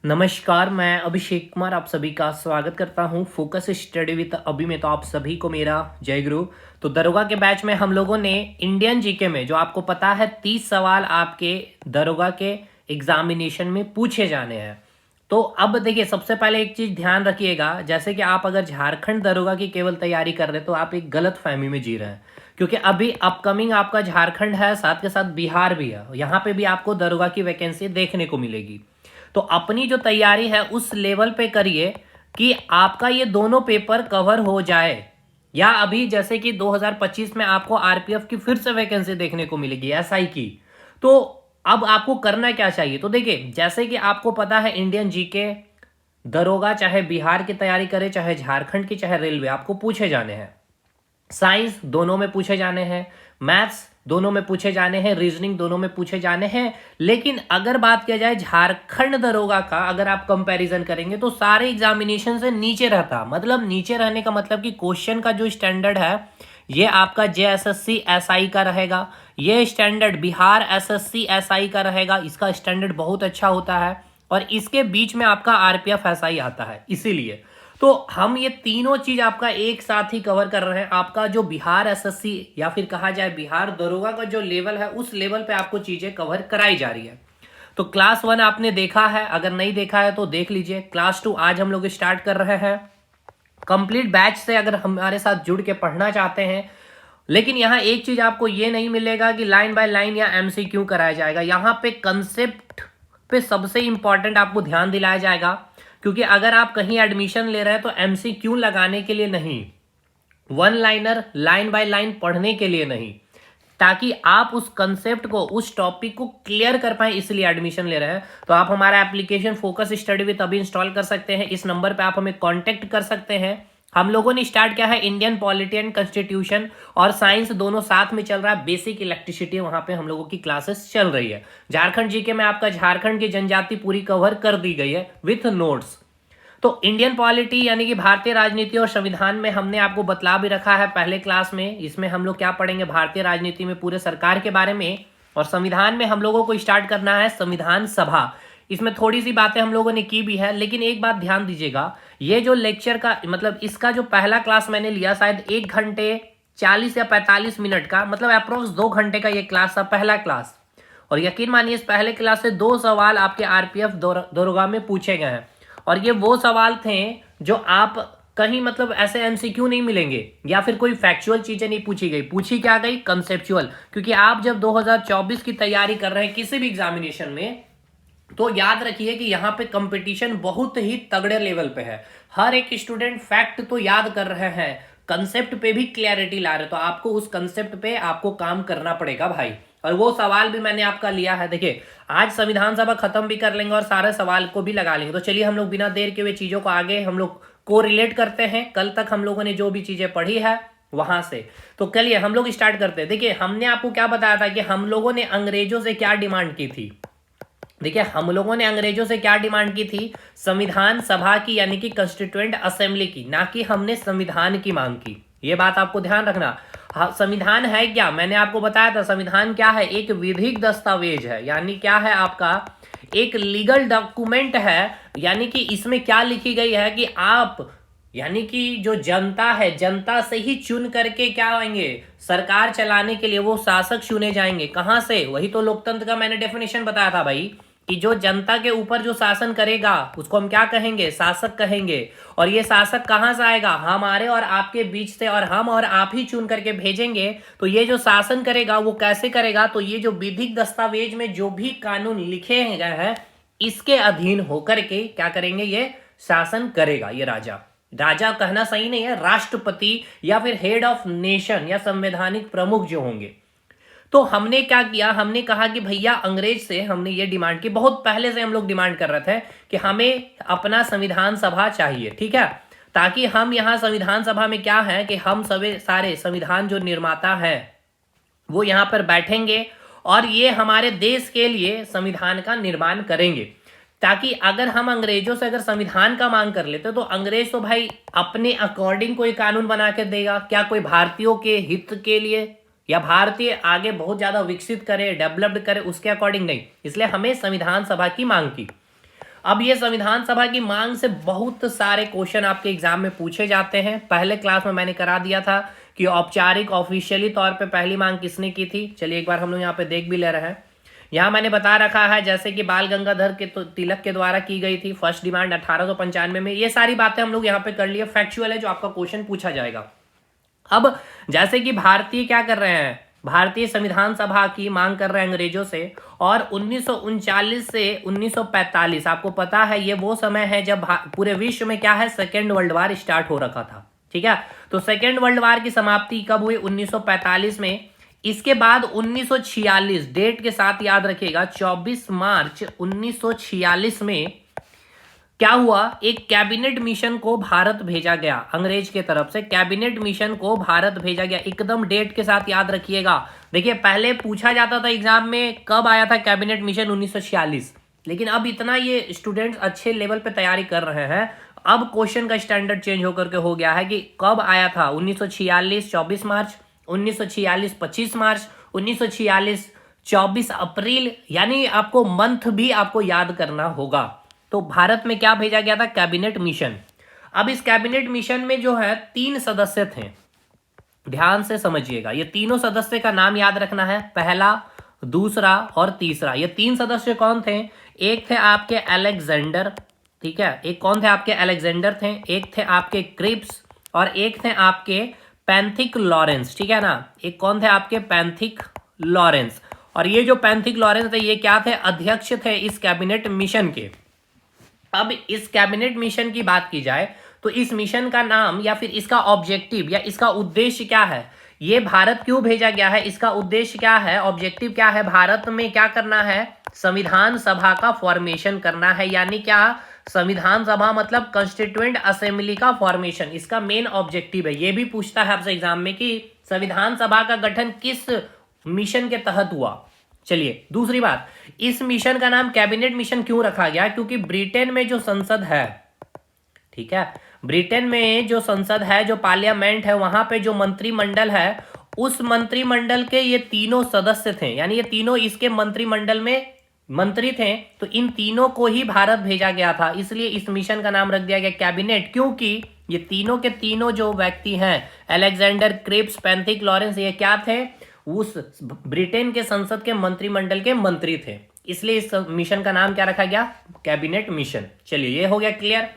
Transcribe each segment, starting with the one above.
नमस्कार, मैं अभिषेक कुमार आप सभी का स्वागत करता हूं फोकस स्टडी विद अभी में। तो आप सभी को मेरा जय गुरु। तो दरोगा के बैच में हम लोगों ने इंडियन जीके में जो आपको पता है 30 सवाल आपके दरोगा के एग्जामिनेशन में पूछे जाने हैं। तो अब देखिए, सबसे पहले एक चीज़ ध्यान रखिएगा, जैसे कि आप अगर झारखंड दरोगा की केवल तैयारी कर रहे हैं तो आप एक गलत फहमी में जी रहे हैं, क्योंकि अभी अपकमिंग आपका झारखंड है, साथ के साथ बिहार भी है। यहाँ पे भी आपको दरोगा की वैकेंसी देखने को मिलेगी। तो अपनी जो तैयारी है उस लेवल पे करिए कि आपका ये दोनों पेपर कवर हो जाए, या अभी जैसे कि 2025 में आपको आरपीएफ की फिर से वैकेंसी देखने को मिलेगी एसआई की। तो अब आपको करना क्या चाहिए? तो देखिए, जैसे कि आपको पता है इंडियन जीके दरोगा चाहे बिहार की तैयारी करे, चाहे झारखंड की, चाहे रेलवे, आपको पूछे जाने हैं। साइंस दोनों में पूछे जाने हैं, मैथ्स दोनों में पूछे जाने हैं, रीजनिंग दोनों में पूछे जाने हैं। लेकिन अगर बात किया जाए झारखंड दरोगा का, अगर आप कंपैरिजन करेंगे तो सारे एग्जामिनेशन से नीचे रहता। मतलब नीचे रहने का मतलब कि क्वेश्चन का जो स्टैंडर्ड है ये आपका जेएसएससी एसआई का रहेगा, ये स्टैंडर्ड बिहार एसएससी एसआई का रहेगा, इसका स्टैंडर्ड बहुत अच्छा होता है। और इसके बीच में आपका आरपीएफ एसआई आता है। इसीलिए तो हम ये तीनों चीज आपका एक साथ ही कवर कर रहे हैं। आपका जो बिहार एसएससी या फिर कहा जाए बिहार दरोगा का जो लेवल है, उस लेवल पे आपको चीजें कवर कराई जा रही है। तो क्लास 1 आपने देखा है, अगर नहीं देखा है तो देख लीजिए। क्लास 2 आज हम लोग स्टार्ट कर रहे हैं कंप्लीट बैच से। अगर हमारे साथ जुड़ के पढ़ना चाहते हैं, लेकिन यहाँ एक चीज आपको ये नहीं मिलेगा कि लाइन बाय लाइन या एमसीक्यू कराया जाएगा। यहाँ पे कंसेप्ट पे सबसे इंपॉर्टेंट आपको ध्यान दिलाया जाएगा, क्योंकि अगर आप कहीं एडमिशन ले रहे हैं तो एमसीक्यू लगाने के लिए नहीं, one liner line by line पढ़ने के लिए नहीं, ताकि आप उस कंसेप्ट को, उस टॉपिक को क्लियर कर पाए, इसलिए एडमिशन ले रहे हैं। तो आप हमारा एप्लीकेशन फोकस स्टडी विद अभी इंस्टॉल कर सकते हैं। इस नंबर पे आप हमें कांटेक्ट कर सकते हैं। हम लोगों ने स्टार्ट किया है इंडियन पॉलिटी एंड कॉन्स्टिट्यूशन और साइंस दोनों साथ में चल रहा है। बेसिक इलेक्ट्रिसिटी वहां पे हम लोगों की क्लासेस चल रही है। झारखंड जीके में आपका झारखंड की जनजाति पूरी कवर कर दी गई है विथ नोट्स। तो इंडियन पॉलिटी यानी कि भारतीय राजनीति और संविधान में हमने आपको बतला भी रखा है पहले क्लास में। इसमें हम लोग क्या पढ़ेंगे? भारतीय राजनीति में पूरे सरकार के बारे में। और संविधान में हम लोगों को स्टार्ट करना है संविधान सभा। इसमें थोड़ी सी बातें हम लोगों ने की भी है, लेकिन एक बात ध्यान दीजिएगा, ये जो लेक्चर का मतलब इसका जो पहला क्लास मैंने लिया शायद 1 घंटे 40 या 45 मिनट का, मतलब अप्रोक्स 2 घंटे का ये क्लास था, पहला क्लास। और यकीन मानिए इस पहले क्लास से 2 सवाल आपके आरपीएफ दरोगा में पूछे गए हैं। और ये वो सवाल थे जो आप कहीं मतलब ऐसे एमसीक्यू नहीं मिलेंगे, या फिर कोई फैक्चुअल चीजें नहीं पूछी गई। पूछी क्या गई? कंसेप्चुअल। क्योंकि आप जब 2024 की तैयारी कर रहे हैं किसी भी एग्जामिनेशन में, तो याद रखिए कि यहाँ पे कंपटीशन बहुत ही तगड़े लेवल पे है। हर एक स्टूडेंट फैक्ट तो याद कर रहे हैं, कंसेप्ट पे भी क्लैरिटी ला रहे, तो आपको उस कंसेप्ट पे आपको काम करना पड़ेगा भाई। और वो सवाल भी मैंने आपका लिया है। देखिए, आज संविधान सभा खत्म भी कर लेंगे और सारे सवाल को भी लगा लेंगे। तो चलिए हम लोग बिना देर के हुए चीजों को आगे हम लोग को रिलेट करते हैं। कल तक हम लोगों ने जो भी चीजें पढ़ी है वहां से, तो चलिए हम लोग स्टार्ट करते हैं। देखिए, हमने आपको क्या बताया था कि हम लोगों ने अंग्रेजों से क्या डिमांड की थी। देखिए, हम लोगों ने अंग्रेजों से क्या डिमांड की थी? संविधान सभा की, यानी कि कॉन्स्टिट्यूएंट असेंबली की, ना कि हमने संविधान की मांग की। ये बात आपको ध्यान रखना। हाँ, संविधान है क्या? मैंने आपको बताया था संविधान क्या है। एक विधिक दस्तावेज है, यानी क्या है आपका एक लीगल डॉक्यूमेंट है। यानी कि इसमें क्या लिखी गई है कि आप, यानी कि जो जनता है, जनता से ही चुन करके क्या होंगे, सरकार चलाने के लिए वो शासक चुने जाएंगे। कहां से? वही तो लोकतंत्र का मैंने डेफिनेशन बताया था भाई, कि जो जनता के ऊपर जो शासन करेगा उसको हम क्या कहेंगे? शासक कहेंगे। और ये शासक कहां से आएगा? हमारे और आपके बीच से, और हम और आप ही चुन करके भेजेंगे। तो ये जो शासन करेगा वो कैसे करेगा? तो ये जो विधिक दस्तावेज में जो भी कानून लिखे गए हैं, इसके अधीन होकर के क्या करेंगे? ये शासन करेगा। ये राजा, राजा कहना सही नहीं है, राष्ट्रपति या फिर हेड ऑफ नेशन या संवैधानिक प्रमुख जो होंगे। तो हमने क्या किया? हमने कहा कि भैया अंग्रेज से हमने ये डिमांड की, बहुत पहले से हम लोग डिमांड कर रहे थे कि हमें अपना संविधान सभा चाहिए, ठीक है, ताकि हम यहाँ संविधान सभा में क्या है कि हम सभी सारे संविधान जो निर्माता है वो यहाँ पर बैठेंगे और ये हमारे देश के लिए संविधान का निर्माण करेंगे। ताकि अगर हम अंग्रेजों से अगर संविधान का मांग कर लेते तो अंग्रेज तो भाई अपने अकॉर्डिंग कोई कानून बना के देगा क्या? कोई भारतीयों के हित के लिए या भारतीय आगे बहुत ज्यादा विकसित करे, डेवलप्ड करे, उसके अकॉर्डिंग नहीं। इसलिए हमें संविधान सभा की मांग की। अब ये संविधान सभा की मांग से बहुत सारे क्वेश्चन आपके एग्जाम में पूछे जाते हैं। पहले क्लास में मैंने करा दिया था कि औपचारिक ऑफिशियली तौर पे पहली मांग किसने की थी। चलिए एक बार हम लोग यहाँ पे देख भी ले रहे हैं। यहाँ मैंने बता रखा है जैसे कि बाल गंगाधर के तिलक के द्वारा की गई थी फर्स्ट डिमांड 1895 में। ये सारी बातें हम लोग यहाँ पे कर लिए, फैक्चुअल है जो आपका क्वेश्चन पूछा जाएगा। अब जैसे कि भारतीय क्या कर रहे हैं, भारतीय संविधान सभा की मांग कर रहे हैं अंग्रेजों से, और 1939 से 1945 आपको पता है ये वो समय है जब पूरे विश्व में क्या है, सेकेंड वर्ल्ड वार स्टार्ट हो रखा था। ठीक है, तो सेकेंड वर्ल्ड वार की समाप्ति कब हुई, 1945 में। इसके बाद 1946, डेट के साथ याद रखिएगा, 24 मार्च 1946 में क्या हुआ, एक कैबिनेट मिशन को भारत भेजा गया अंग्रेज के तरफ से। कैबिनेट मिशन को भारत भेजा गया, एकदम डेट के साथ याद रखिएगा। देखिए पहले पूछा जाता था एग्जाम में कब आया था कैबिनेट मिशन, 1946, लेकिन अब इतना ये स्टूडेंट्स अच्छे लेवल पे तैयारी कर रहे हैं, अब क्वेश्चन का स्टैंडर्ड चेंज होकर के हो गया है कि कब आया था, 1946 24 मार्च, 1946 25 मार्च, 1946 24 अप्रैल, यानी आपको मंथ भी आपको याद करना होगा। तो भारत में क्या भेजा गया था, कैबिनेट मिशन। अब इस कैबिनेट मिशन में जो है 3 सदस्य थे, ध्यान से समझिएगा। ये तीनों सदस्य का नाम याद रखना है, पहला, दूसरा और तीसरा। ये 3 सदस्य कौन थे, एक थे आपके अलेक्जेंडर, ठीक है, एक कौन थे आपके अलेक्जेंडर थे, एक थे आपके क्रिप्स और एक थे आपके पैंथिक लॉरेंस। ठीक है ना, एक कौन थे आपके पैंथिक लॉरेंस। और ये जो पैंथिक लॉरेंस थे ये क्या थे, अध्यक्ष थे इस कैबिनेट मिशन के। अब इस कैबिनेट मिशन की बात की जाए तो इस मिशन का नाम या फिर इसका ऑब्जेक्टिव या इसका उद्देश्य क्या है, ये भारत क्यों भेजा गया है, इसका उद्देश्य क्या है, ऑब्जेक्टिव क्या है, भारत में क्या करना है, संविधान सभा का फॉर्मेशन करना है। यानी क्या, संविधान सभा मतलब कॉन्स्टिट्यूएंट असेंबली का फॉर्मेशन, इसका मेन ऑब्जेक्टिव है। ये भी पूछता है आपसे एग्जाम में कि संविधान सभा का गठन किस मिशन के तहत हुआ। चलिए दूसरी बात, इस मिशन का नाम कैबिनेट मिशन क्यों रखा गया, क्योंकि ब्रिटेन में जो संसद है, ठीक है, ब्रिटेन में जो संसद है, जो पार्लियामेंट है, वहां पे जो मंत्रिमंडल है, उस मंत्रिमंडल के ये तीनों सदस्य थे, यानी ये तीनों इसके मंत्रिमंडल में मंत्री थे। तो इन तीनों को ही भारत भेजा गया था, इसलिए इस मिशन का नाम रख दिया गया कैबिनेट, क्योंकि ये तीनों के तीनों जो व्यक्ति हैं, अलेक्जेंडर, क्रिप्स, पैंथिक लॉरेंस, ये क्या थे, उस ब्रिटेन के संसद के मंत्रिमंडल के मंत्री थे, इसलिए इस मिशन का नाम क्या रखा गया, कैबिनेट मिशन। चलिए ये हो गया क्लियर।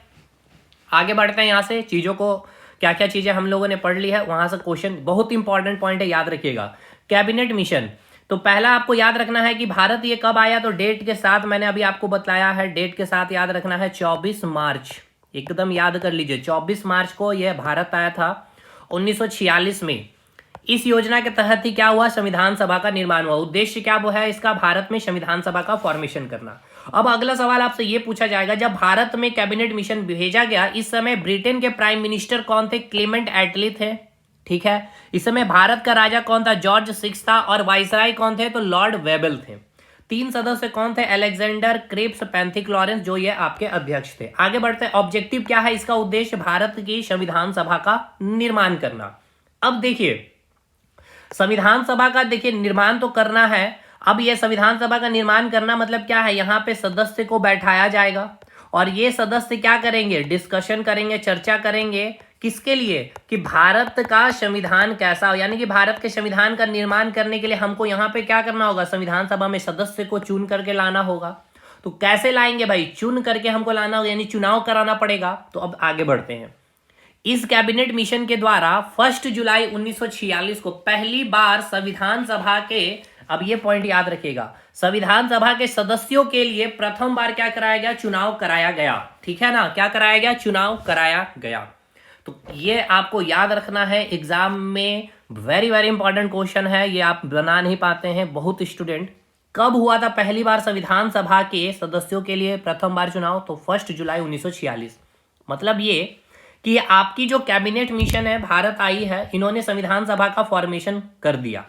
आगे बढ़ते हैं, यहां से चीजों को क्या क्या चीजें हम लोगों ने पढ़ ली है, वहां से क्वेश्चन बहुत इंपॉर्टेंट पॉइंट है, याद रखिएगा। कैबिनेट मिशन, तो पहला आपको याद रखना है कि भारत ये कब आया, तो डेट के साथ मैंने अभी आपको बताया है, डेट के साथ याद रखना है, 24 मार्च, एकदम याद कर लीजिए, 24 मार्च को यह भारत आया था 1946 में। इस योजना के तहत ही क्या हुआ, संविधान सभा का निर्माण हुआ। उद्देश्य क्या वो है इसका, भारत में संविधान सभा का फॉर्मेशन करना। अब अगला सवाल आपसे ये पूछा जाएगा, जब भारत में कैबिनेट मिशन भेजा गया, इस समय ब्रिटेन के प्राइम मिनिस्टर कौन थे, क्लेमेंट एटली थे। ठीक है, इस समय भारत का राजा कौन था, जॉर्ज 6 था, और वाइसराय कौन थे, तो लॉर्ड वेबल थे। 3 सदस्य कौन थे, अलेक्जेंडर, क्रिप्स, पैंथिक लॉरेंस, जो ये आपके अध्यक्ष थे। आगे बढ़ते हैं, ऑब्जेक्टिव क्या है इसका, उद्देश्य भारत की संविधान सभा का निर्माण करना। अब देखिए संविधान सभा का देखिए निर्माण तो करना है। अब ये संविधान सभा का निर्माण करना मतलब क्या है, यहाँ पे सदस्य को बैठाया जाएगा और ये सदस्य क्या करेंगे, डिस्कशन करेंगे, चर्चा करेंगे, किसके लिए, कि भारत का संविधान कैसा हो, यानी कि भारत के संविधान का निर्माण करने के लिए हमको यहाँ पे क्या करना होगा, संविधान सभा में सदस्य को चुन करके लाना होगा। तो कैसे लाएंगे भाई, चुन करके हमको लाना होगा, यानी चुनाव कराना पड़ेगा। तो अब आगे बढ़ते हैं, इस कैबिनेट मिशन के द्वारा 1 जुलाई 1946 को पहली बार संविधान सभा के, अब ये पॉइंट याद रखिएगा, संविधान सभा के सदस्यों के लिए प्रथम बार क्या कराया गया, चुनाव कराया गया। ठीक है ना, क्या कराया गया, चुनाव कराया गया। तो ये आपको याद रखना है, एग्जाम में वेरी वेरी इंपॉर्टेंट क्वेश्चन है, ये आप बना नहीं पाते हैं बहुत स्टूडेंट। कब हुआ था पहली बार संविधान सभा के सदस्यों के लिए प्रथम बार चुनाव, तो 1 जुलाई 1946। मतलब ये कि आपकी जो कैबिनेट मिशन है, भारत आई है, इन्होंने संविधान सभा का फॉर्मेशन कर दिया।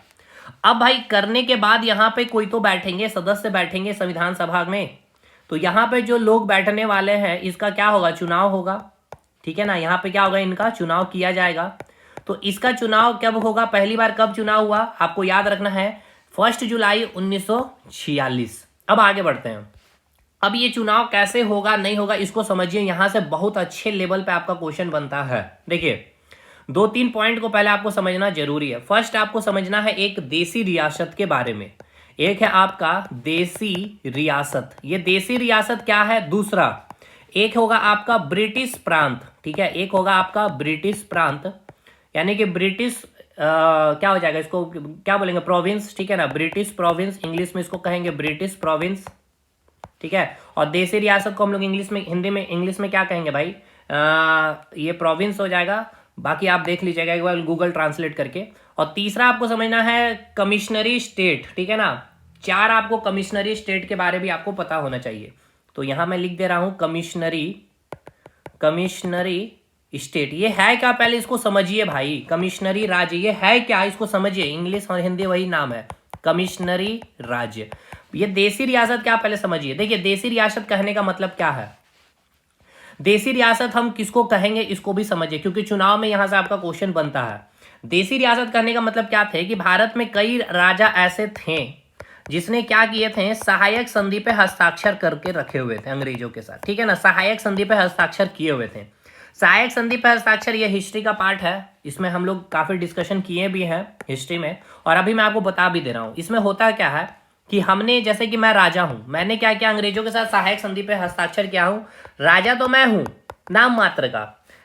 अब भाई करने के बाद यहाँ पे कोई तो बैठेंगे, सदस्य बैठेंगे संविधान सभा में, तो यहाँ पे जो लोग बैठने वाले हैं इसका क्या होगा, चुनाव होगा। ठीक है ना, यहाँ पे क्या होगा, इनका चुनाव किया जाएगा। तो इसका चुनाव कब होगा, पहली बार कब चुनाव हुआ, आपको याद रखना है 1 जुलाई 1946। अब आगे बढ़ते हैं, अब ये चुनाव कैसे होगा नहीं होगा इसको समझिए, यहां से बहुत अच्छे लेवल पे आपका क्वेश्चन बनता है। देखिए, 2-3 पॉइंट को पहले आपको समझना जरूरी है। फर्स्ट आपको समझना है एक देसी रियासत के बारे में। एक है आपका देसी रियासत, ये देसी रियासत क्या है। दूसरा एक होगा आपका ब्रिटिश प्रांत, ठीक है, एक होगा आपका ब्रिटिश प्रांत, यानी कि ब्रिटिश क्या हो जाएगा, इसको क्या बोलेंगे, प्रोविंस, ठीक है ना, ब्रिटिश प्रोविंस, इंग्लिश में इसको कहेंगे ब्रिटिश प्रोविंस, ठीक है। और देसी रियासत को हम लोग इंग्लिश में, हिंदी में, इंग्लिश में क्या कहेंगे भाई, ये प्रोविंस हो जाएगा। बाकी आप देख लीजिएगा एक बार गूगल ट्रांसलेट करके। और तीसरा आपको समझना है कमिश्नरी स्टेट, ठीक है ना। 4 आपको कमिश्नरी स्टेट के बारे भी आपको पता होना चाहिए। तो यहां मैं लिख दे रहा हूं कमिश्नरी स्टेट। ये है क्या, पहले इसको समझिए भाई। कमिश्नरी राज्य ये है क्या, इसको समझिए। इंग्लिश और हिंदी वही नाम है, कमिश्नरी राज्य। ये देसी रियासत क्या, पहले समझिए। देखिए, देसी रियासत कहने का मतलब क्या है। देसी रियासत हम किसको कहेंगे इसको भी समझिए, क्योंकि चुनाव में यहां से आपका क्वेश्चन बनता है। देसी रियासत कहने का मतलब क्या थे कि भारत में कई राजा ऐसे थे जिसने क्या किए थे, सहायक संधि पे हस्ताक्षर करके रखे हुए थे अंग्रेजों के साथ, ठीक है ना। सहायक संधि पे हस्ताक्षर किए हुए थे। सहायक संधि पे हस्ताक्षर ये हिस्ट्री का पार्ट है, इसमें हम लोग काफी डिस्कशन किए भी हैं हिस्ट्री में, और अभी मैं आपको बता भी दे रहा हूं। इसमें होता क्या है कि हमने, जैसे कि मैं राजा हूं, मैंने क्या किया, अंग्रेजों के साथ सहायक संधि पे हस्ताक्षर किया हूं। राजा तो मैं हूं नाम मात्र का,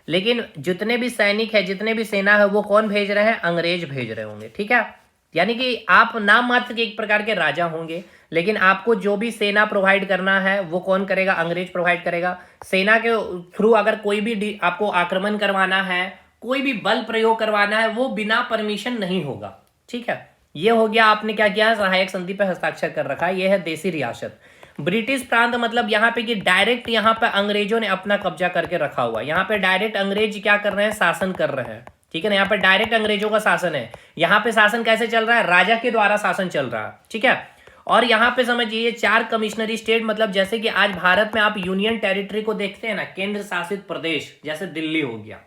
लेकिन जितने भी सैनिक है, जितने भी सेना है, वो कौन भेज रहे हैं, अंग्रेज भेज रहे होंगे, ठीक है। यानी कि आप नाम मात्र के एक प्रकार के राजा होंगे, लेकिन आपको जो भी सेना प्रोवाइड करना है वो कौन करेगा, अंग्रेज प्रोवाइड करेगा। सेना के थ्रू अगर कोई भी आपको आक्रमण करवाना है, कोई भी बल प्रयोग करवाना है, वो बिना परमिशन नहीं होगा, ठीक है। ये हो गया, आपने क्या किया, सहायक संधि पे हस्ताक्षर कर रखा है, ये है देसी रियासत। ब्रिटिश प्रांत मतलब यहाँ पे कि डायरेक्ट यहाँ पे अंग्रेजों ने अपना कब्जा करके रखा हुआ, यहाँ पे डायरेक्ट अंग्रेज क्या कर रहे हैं, शासन कर रहे हैं, ठीक है ना। यहाँ पे डायरेक्ट अंग्रेजों का शासन है। यहाँ पे शासन कैसे चल रहा है, राजा के द्वारा शासन चल रहा है, ठीक है। और यहाँ पे समझिए, ये 4 कमिश्नरी स्टेट, मतलब जैसे कि आज भारत में आप यूनियन टेरिटरी को देखते हैं ना, केंद्र शासित प्रदेश, जैसे दिल्ली हो गया,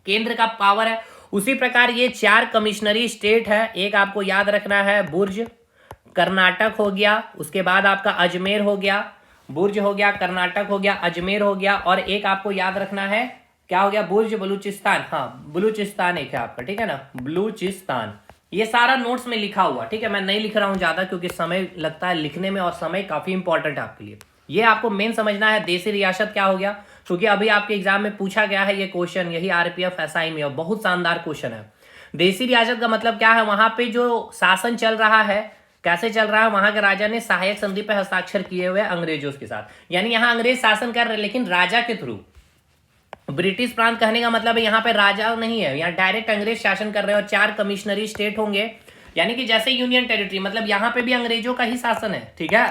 केंद्र का पावर है, उसी प्रकार ये 4 कमिश्नरी स्टेट है। एक आपको याद रखना है बुर्ज, कर्नाटक हो गया, उसके बाद आपका अजमेर हो गया, बुर्ज हो गया, कर्नाटक हो गया, अजमेर हो गया, और एक आपको याद रखना है क्या हो गया, बुर्ज बलूचिस्तान, हाँ बलूचिस्तान एक है आपका, ठीक है ना, बलूचिस्तान। ये सारा नोट्स में लिखा हुआ, ठीक है, मैं नहीं लिख रहा हूं ज्यादा क्योंकि समय लगता है लिखने में, और समय काफी इंपॉर्टेंट है आपके लिए। ये आपको मेन समझना है। देसी रियासत क्या हो गया, क्योंकि अभी आपके एग्जाम में पूछा गया है ये क्वेश्चन, यही आरपीएफ एसआई में, और बहुत शानदार क्वेश्चन है। देसी रियासत का मतलब क्या है, वहां पे जो शासन चल रहा है, कैसे चल रहा है, वहां के राजा ने सहायक संधि पे हस्ताक्षर किए हुए अंग्रेजों के साथ, यानी यहाँ अंग्रेज शासन कर रहे लेकिन राजा के थ्रू। ब्रिटिश प्रांत कहने का मतलब है यहाँ पे राजा नहीं है, यहाँ डायरेक्ट अंग्रेज शासन कर रहे हैं, और 4 कमिश्नरी स्टेट होंगे, यानी कि जैसे यूनियन टेरिटरी, मतलब यहाँ पे भी अंग्रेजों का ही शासन है, ठीक है,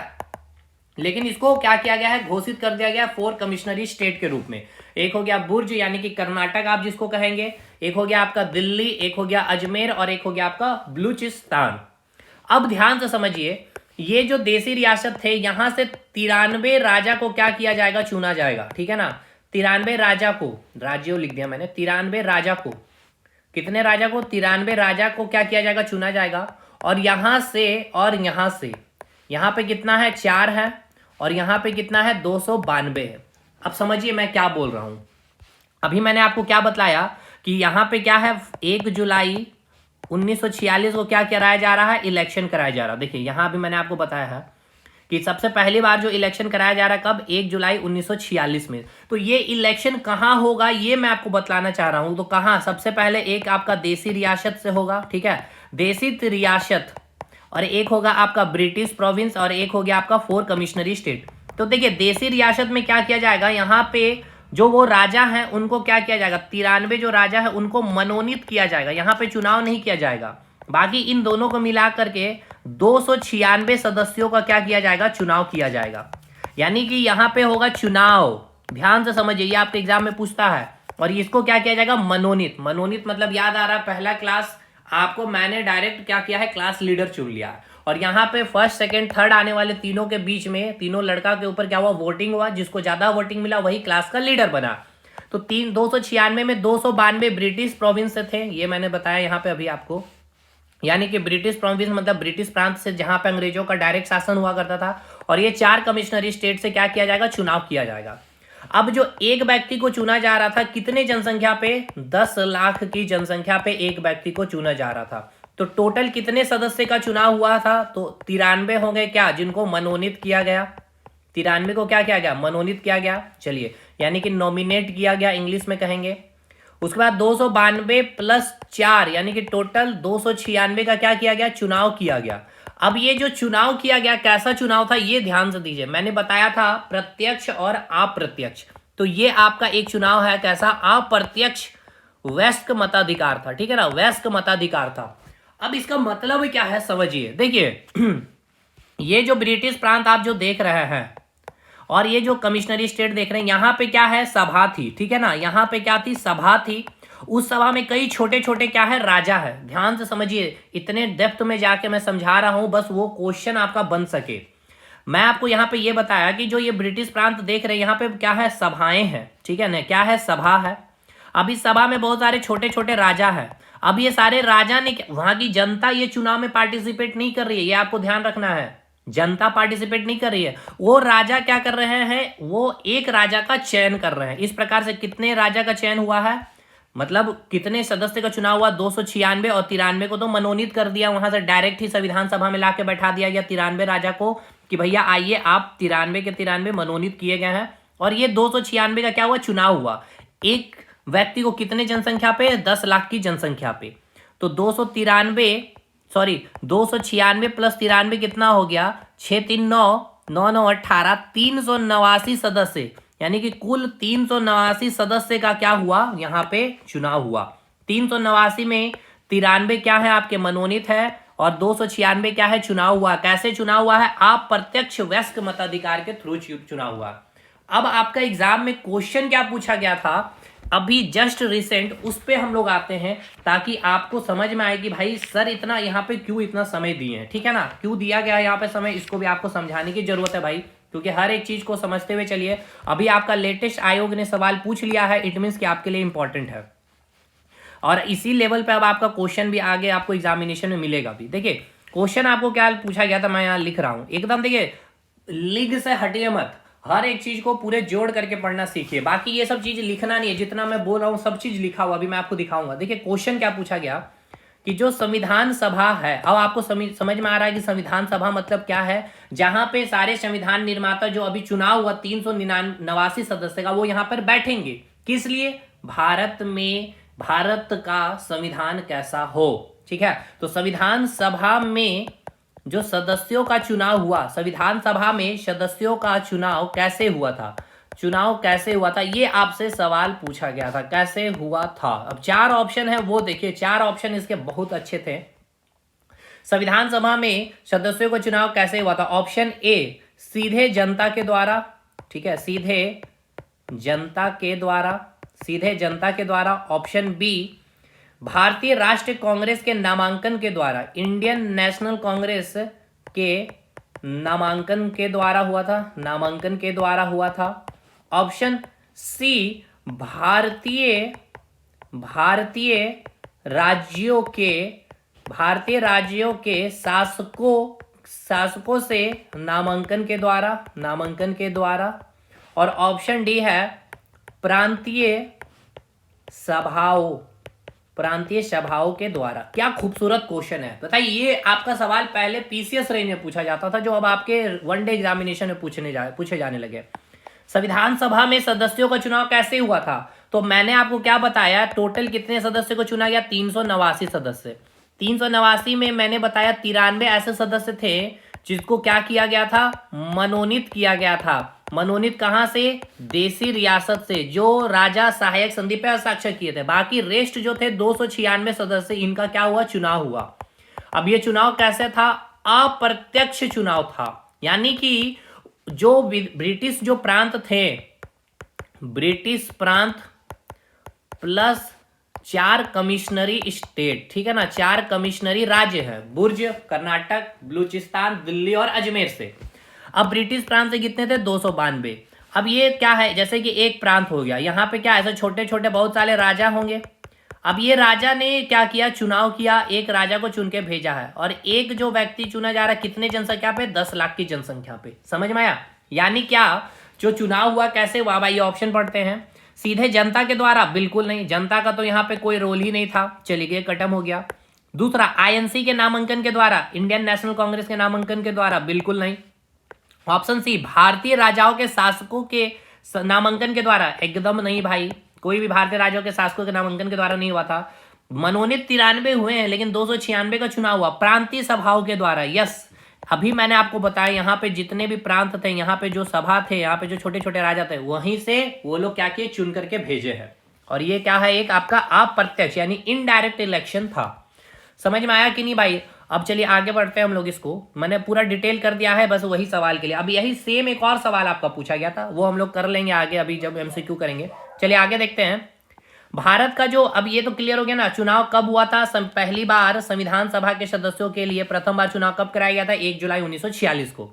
लेकिन इसको क्या किया गया है, घोषित कर दिया गया 4 कमिश्नरी स्टेट के रूप में। एक हो गया बुर्ज यानी कि कर्नाटक आप जिसको कहेंगे, एक हो गया आपका दिल्ली, एक हो गया अजमेर, और एक हो गया आपका बलूचिस्तान। अब ध्यान से समझिए, ये जो देसी रियासत थे, यहां से 93 राजा को क्या किया जाएगा, चुना जाएगा, ठीक है ना। 93 राजा को, राज्यों लिख दिया मैंने, 93 राजा को, कितने राजा को, 93 राजा को क्या किया जाएगा, चुना जाएगा। और यहां से, और यहां से, यहां पे कितना है, 4 है, और यहां पे कितना है, 292 है। अब समझिए मैं क्या बोल रहा हूं। अभी मैंने आपको क्या बतलाया कि यहां पे क्या है, 1 जुलाई 1946 को क्या कराया जा रहा है, इलेक्शन कराया जा रहा है। देखिए यहां भी मैंने आपको बताया है कि सबसे पहली बार जो इलेक्शन कराया जा रहा है कब, 1 जुलाई 1946 में। तो ये इलेक्शन कहां होगा ये मैं आपको बतलाना चाह रहा हूं। तो कहां, सबसे पहले एक आपका देसी रियासत से होगा, ठीक है, देसी रियासत, और एक होगा आपका ब्रिटिश प्रोविंस, और एक हो गया आपका 4 कमिश्नरी स्टेट। तो देखिए देसी रियासत में क्या किया जाएगा, यहाँ पे जो वो राजा हैं उनको क्या किया जाएगा, 93 जो राजा है उनको मनोनीत किया जाएगा, यहाँ पे चुनाव नहीं किया जाएगा। बाकी इन दोनों को मिला करके 296 सदस्यों का क्या किया जाएगा, चुनाव किया जाएगा। यानी कि यहाँ पे होगा चुनाव, ध्यान से समझिए, ये आपके एग्जाम में पूछता है। और इसको क्या किया जाएगा, मनोनीत। मनोनीत मतलब याद आ रहा है, पहला क्लास आपको मैंने डायरेक्ट क्या किया है, क्लास लीडर चुन लिया। और यहाँ पे फर्स्ट सेकंड थर्ड आने वाले तीनों के बीच में, तीनों लड़का के ऊपर क्या हुआ, वोटिंग हुआ, जिसको ज्यादा वोटिंग मिला वही क्लास का लीडर बना। तो 296 में 292 ब्रिटिश प्रोविंस से थे, ये मैंने बताया यहाँ पे अभी आपको। यानी कि ब्रिटिश प्रोविंस मतलब ब्रिटिश प्रांत से जहां पे अंग्रेजों का डायरेक्ट शासन हुआ करता था। और ये 4 कमिश्नरी स्टेट से क्या किया जाएगा, चुनाव किया जाएगा। अब जो एक व्यक्ति को चुना जा रहा था कितने जनसंख्या पे, 10 लाख की जनसंख्या पे एक व्यक्ति को चुना जा रहा था। तो टोटल कितने सदस्य का चुनाव हुआ था, तो 93 हो गए क्या, जिनको मनोनीत किया गया। 93 को क्या किया गया, मनोनीत किया गया। चलिए, यानी कि नॉमिनेट किया गया इंग्लिश में कहेंगे। उसके बाद 292 प्लस 4 यानी कि टोटल 296 का क्या किया गया, चुनाव किया गया। अब ये जो चुनाव किया गया कैसा चुनाव था, ये ध्यान से दीजिए। मैंने बताया था प्रत्यक्ष और अप्रत्यक्ष, तो ये आपका एक चुनाव है कैसा, अप्रत्यक्ष वयस्क मताधिकार था। ठीक है ना, वयस्क मताधिकार था। अब इसका मतलब क्या है समझिए, देखिए ये जो ब्रिटिश प्रांत आप जो देख रहे हैं और ये जो कमिश्नरी स्टेट देख रहे हैं, यहां पे क्या है, सभा थी। ठीक है ना, यहां पे क्या थी, सभा थी। उस सभा में कई छोटे छोटे क्या है, राजा है। ध्यान से समझिए, इतने डेप्थ में जाके मैं समझा रहा हूं बस वो क्वेश्चन आपका बन सके। मैं आपको यहाँ पे ये बताया कि जो ये ब्रिटिश प्रांत देख रहे हैं यहाँ पे क्या है, सभाएं हैं। ठीक है ना, क्या है, सभा है। अब इस सभा में बहुत सारे छोटे छोटे राजा है। अब ये सारे राजा ने, वहां की जनता ये चुनाव में पार्टिसिपेट नहीं कर रही है, ये आपको ध्यान रखना है। जनता पार्टिसिपेट नहीं कर रही है, वो राजा क्या कर रहे हैं, वो एक राजा का चयन कर रहे हैं। इस प्रकार से कितने राजा का चयन हुआ है, मतलब कितने सदस्य का चुनाव हुआ, 296। और 93 को तो मनोनीत कर दिया, वहां से डायरेक्ट ही संविधान सभा में लाके बैठा दिया गया 93 राजा को कि भैया आइए, आप 93 के 93 मनोनीत किए गए हैं। और ये 296 का क्या हुआ, चुनाव हुआ। एक व्यक्ति को कितने जनसंख्या पे, 10 लाख की जनसंख्या पे। तो 296 प्लस 93 कितना हो गया, 6 3 9 9 9 18, 389 सदस्य, यानी कि कुल 389 सदस्य का क्या हुआ, यहाँ पे चुनाव हुआ। 389 में 93 क्या है, आपके मनोनीत है, और 296 क्या है, चुनाव हुआ। कैसे चुनाव हुआ है, आप प्रत्यक्ष वयस्क मताधिकार के थ्रू चुनाव हुआ। अब आपका एग्जाम में क्वेश्चन क्या पूछा गया था अभी जस्ट रिसेंट, उस पे हम लोग आते हैं ताकि आपको समझ में आए कि भाई सर इतना यहाँ पे क्यों इतना समय दिए हैं। ठीक है ना, क्यों दिया गया है यहाँ पे समय, इसको भी आपको समझाने की जरूरत है भाई, क्योंकि हर एक चीज को समझते हुए चलिए। अभी आपका लेटेस्ट आयोग ने सवाल पूछ लिया है, इट मीन्स कि आपके लिए इंपॉर्टेंट है। और इसी लेवल पे अब आपका क्वेश्चन भी आगे आपको एग्जामिनेशन में मिलेगा भी। देखिए क्वेश्चन आपको क्या पूछा गया था, मैं यहाँ लिख रहा हूँ एकदम, देखिए लीग से हटिए मत, हर एक चीज को पूरे जोड़ करके पढ़ना सीखिए। बाकी ये सब चीज लिखना नहीं है, जितना मैं बोल रहा हूँ सब चीज लिखा हुआ, अभी मैं आपको दिखाऊंगा। देखिए क्वेश्चन क्या पूछा गया कि जो संविधान सभा है, अब आपको समझ में आ रहा है कि संविधान सभा मतलब क्या है, जहां पे सारे संविधान निर्माता जो अभी चुनाव हुआ 389 सदस्य का, वो यहाँ पर बैठेंगे। किस लिए, भारत का संविधान कैसा हो। ठीक है, तो संविधान सभा में जो सदस्यों का चुनाव हुआ, संविधान सभा में सदस्यों का चुनाव कैसे हुआ था, चुनाव कैसे हुआ था, ये आपसे सवाल पूछा गया था, कैसे हुआ था। अब 4 ऑप्शन है, वो देखिए 4 ऑप्शन इसके बहुत अच्छे थे। संविधान सभा में सदस्यों का चुनाव कैसे हुआ था, ऑप्शन ए सीधे जनता के द्वारा। ठीक है, सीधे जनता के द्वारा। ऑप्शन बी भारतीय राष्ट्रीय कांग्रेस के नामांकन के द्वारा, इंडियन नेशनल कांग्रेस के नामांकन के द्वारा हुआ था। ऑप्शन सी भारतीय राज्यों के शासकों से नामांकन के द्वारा। और ऑप्शन डी है प्रांतीय सभाओं के द्वारा। क्या खूबसूरत क्वेश्चन है, बताइए। ये आपका सवाल पहले पीसीएस रेंज में पूछा जाता था, जो अब आपके वनडे एग्जामिनेशन में पूछे जाने लगे। संविधान सभा में सदस्यों का चुनाव कैसे हुआ था, तो मैंने आपको क्या बताया, टोटल कितने सदस्य को चुना गया, 389 सदस्य। 389 में मैंने बताया 93 ऐसे सदस्य थे जिसको क्या किया गया था, मनोनीत किया गया था। मनोनीत कहां से, देसी रियासत से, जो राजा सहायक संधि पर हस्ताक्षर किए थे। बाकी रेस्ट जो थे 296 सदस्य, इनका क्या हुआ, चुनाव हुआ। अब ये चुनाव कैसे था, अप्रत्यक्ष चुनाव था, यानी कि जो ब्रिटिश जो प्रांत थे, ब्रिटिश प्रांत प्लस 4 कमिश्नरी स्टेट, ठीक है ना, 4 कमिश्नरी राज्य है, बुर्ज, कर्नाटक, बलूचिस्तान, दिल्ली और अजमेर से। अब ब्रिटिश प्रांत से कितने थे, 292। अब ये क्या है, जैसे कि एक प्रांत हो गया, यहाँ पे क्या ऐसे छोटे छोटे बहुत सारे राजा होंगे। अब ये राजा ने क्या किया, चुनाव किया, एक राजा को चुन के भेजा है और एक जो व्यक्ति चुना जा रहा है कितने जनसंख्या पे, 10 लाख की जनसंख्या पे। समझ में आया? यानी क्या, जो चुनाव हुआ कैसे हुआ भाई, ऑप्शन पढ़ते हैं। सीधे जनता के द्वारा, बिल्कुल नहीं, जनता का तो यहाँ पे कोई रोल ही नहीं था, चली गई, खत्म हो गया। दूसरा, आईएनसी के नामांकन के द्वारा, इंडियन नेशनल कांग्रेस के नामांकन के द्वारा, बिल्कुल नहीं। ऑप्शन सी, भारतीय राजाओं के शासकों के नामांकन के द्वारा, एकदम नहीं भाई, कोई भी भारतीय राजाओं के शासकों के नामांकन के द्वारा नहीं हुआ था। मनोनीत 93 हुए हैं लेकिन 296 का चुनाव हुआ प्रांतीय सभाओं के द्वारा। यस, अभी मैंने आपको बताया यहाँ पे जितने भी प्रांत थे, यहाँ पे जो सभा थे, यहाँ पे जो छोटे छोटे राजा थे, वहीं से वो लोग क्या किए, चुन करके भेजे हैं। और ये क्या है, एक आपका अप्रत्यक्ष यानी इनडायरेक्ट इलेक्शन था। समझ में आया कि नहीं भाई? अब चलिए आगे बढ़ते हैं हम लोग। इसको मैंने पूरा डिटेल कर दिया है बस वही सवाल के लिए। अब यही सेम एक और सवाल आपका पूछा गया था, वो हम लोग कर लेंगे आगे, अभी जब एमसीक्यू करेंगे। चलिए आगे देखते हैं। भारत का जो, अब ये तो क्लियर हो गया ना, चुनाव कब हुआ था? पहली बार संविधान सभा के सदस्यों के लिए प्रथम बार चुनाव कब कराया गया था? 1 जुलाई 1946 को।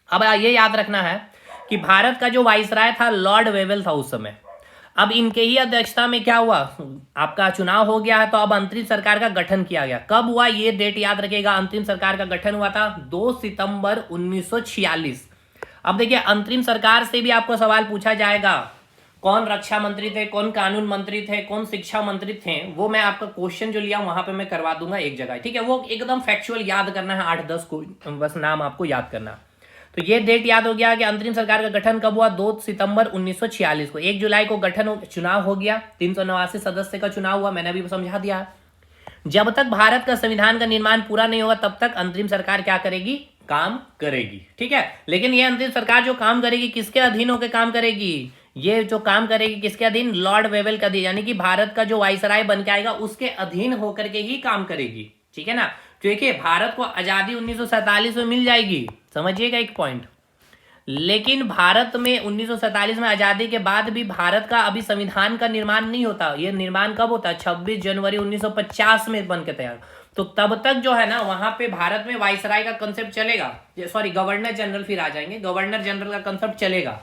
अब ये याद रखना है कि भारत का जो वाइसराय था लॉर्ड वेवेल था उस समय। अब इनके ही अध्यक्षता में क्या हुआ, आपका चुनाव हो गया है, तो अब अंतरिम सरकार का गठन किया गया। कब हुआ ये डेट याद रखिएगा, अंतरिम सरकार का गठन हुआ था 2 सितंबर 1946। अब देखिए, अंतरिम सरकार से भी आपको सवाल पूछा जाएगा, कौन रक्षा मंत्री थे, कौन कानून मंत्री थे, कौन शिक्षा मंत्री थे, वो मैं आपका क्वेश्चन जो लिया वहां पे मैं करवा दूंगा एक जगह, ठीक है? वो एकदम फैक्चुअल याद करना है, 8-10 को बस नाम आपको याद करना। तो ये डेट याद हो गया कि अंतरिम सरकार का गठन कब हुआ, 2 सितंबर 1946 को। 1 जुलाई को चुनाव हो गया, 389 सदस्य का चुनाव हुआ, मैंने अभी समझा दिया। जब तक भारत का संविधान का निर्माण पूरा नहीं होगा तब तक अंतरिम सरकार क्या करेगी, काम करेगी, ठीक है? लेकिन ये अंतरिम सरकार जो काम करेगी किसके अधीन होकर काम करेगी, ये जो काम करेगी किसके अधीन, लॉर्ड वेवेल का अधीन, यानी कि भारत का जो वाइसराय बन के आएगा उसके अधीन होकर के ही काम करेगी, ठीक है ना? देखिए, भारत को आजादी 1947 में मिल जाएगी, समझिएगा एक पॉइंट। लेकिन भारत में 1947 में आजादी के बाद भी भारत का अभी संविधान का निर्माण नहीं होता। ये निर्माण कब होता है, 26 जनवरी 1950 में बन के तैयार। तो तब तक जो है ना, वहां पे भारत में वाइसराय का कंसेप्ट चलेगा, सॉरी गवर्नर जनरल, फिर आ जाएंगे, गवर्नर जनरल का कंसेप्ट चलेगा,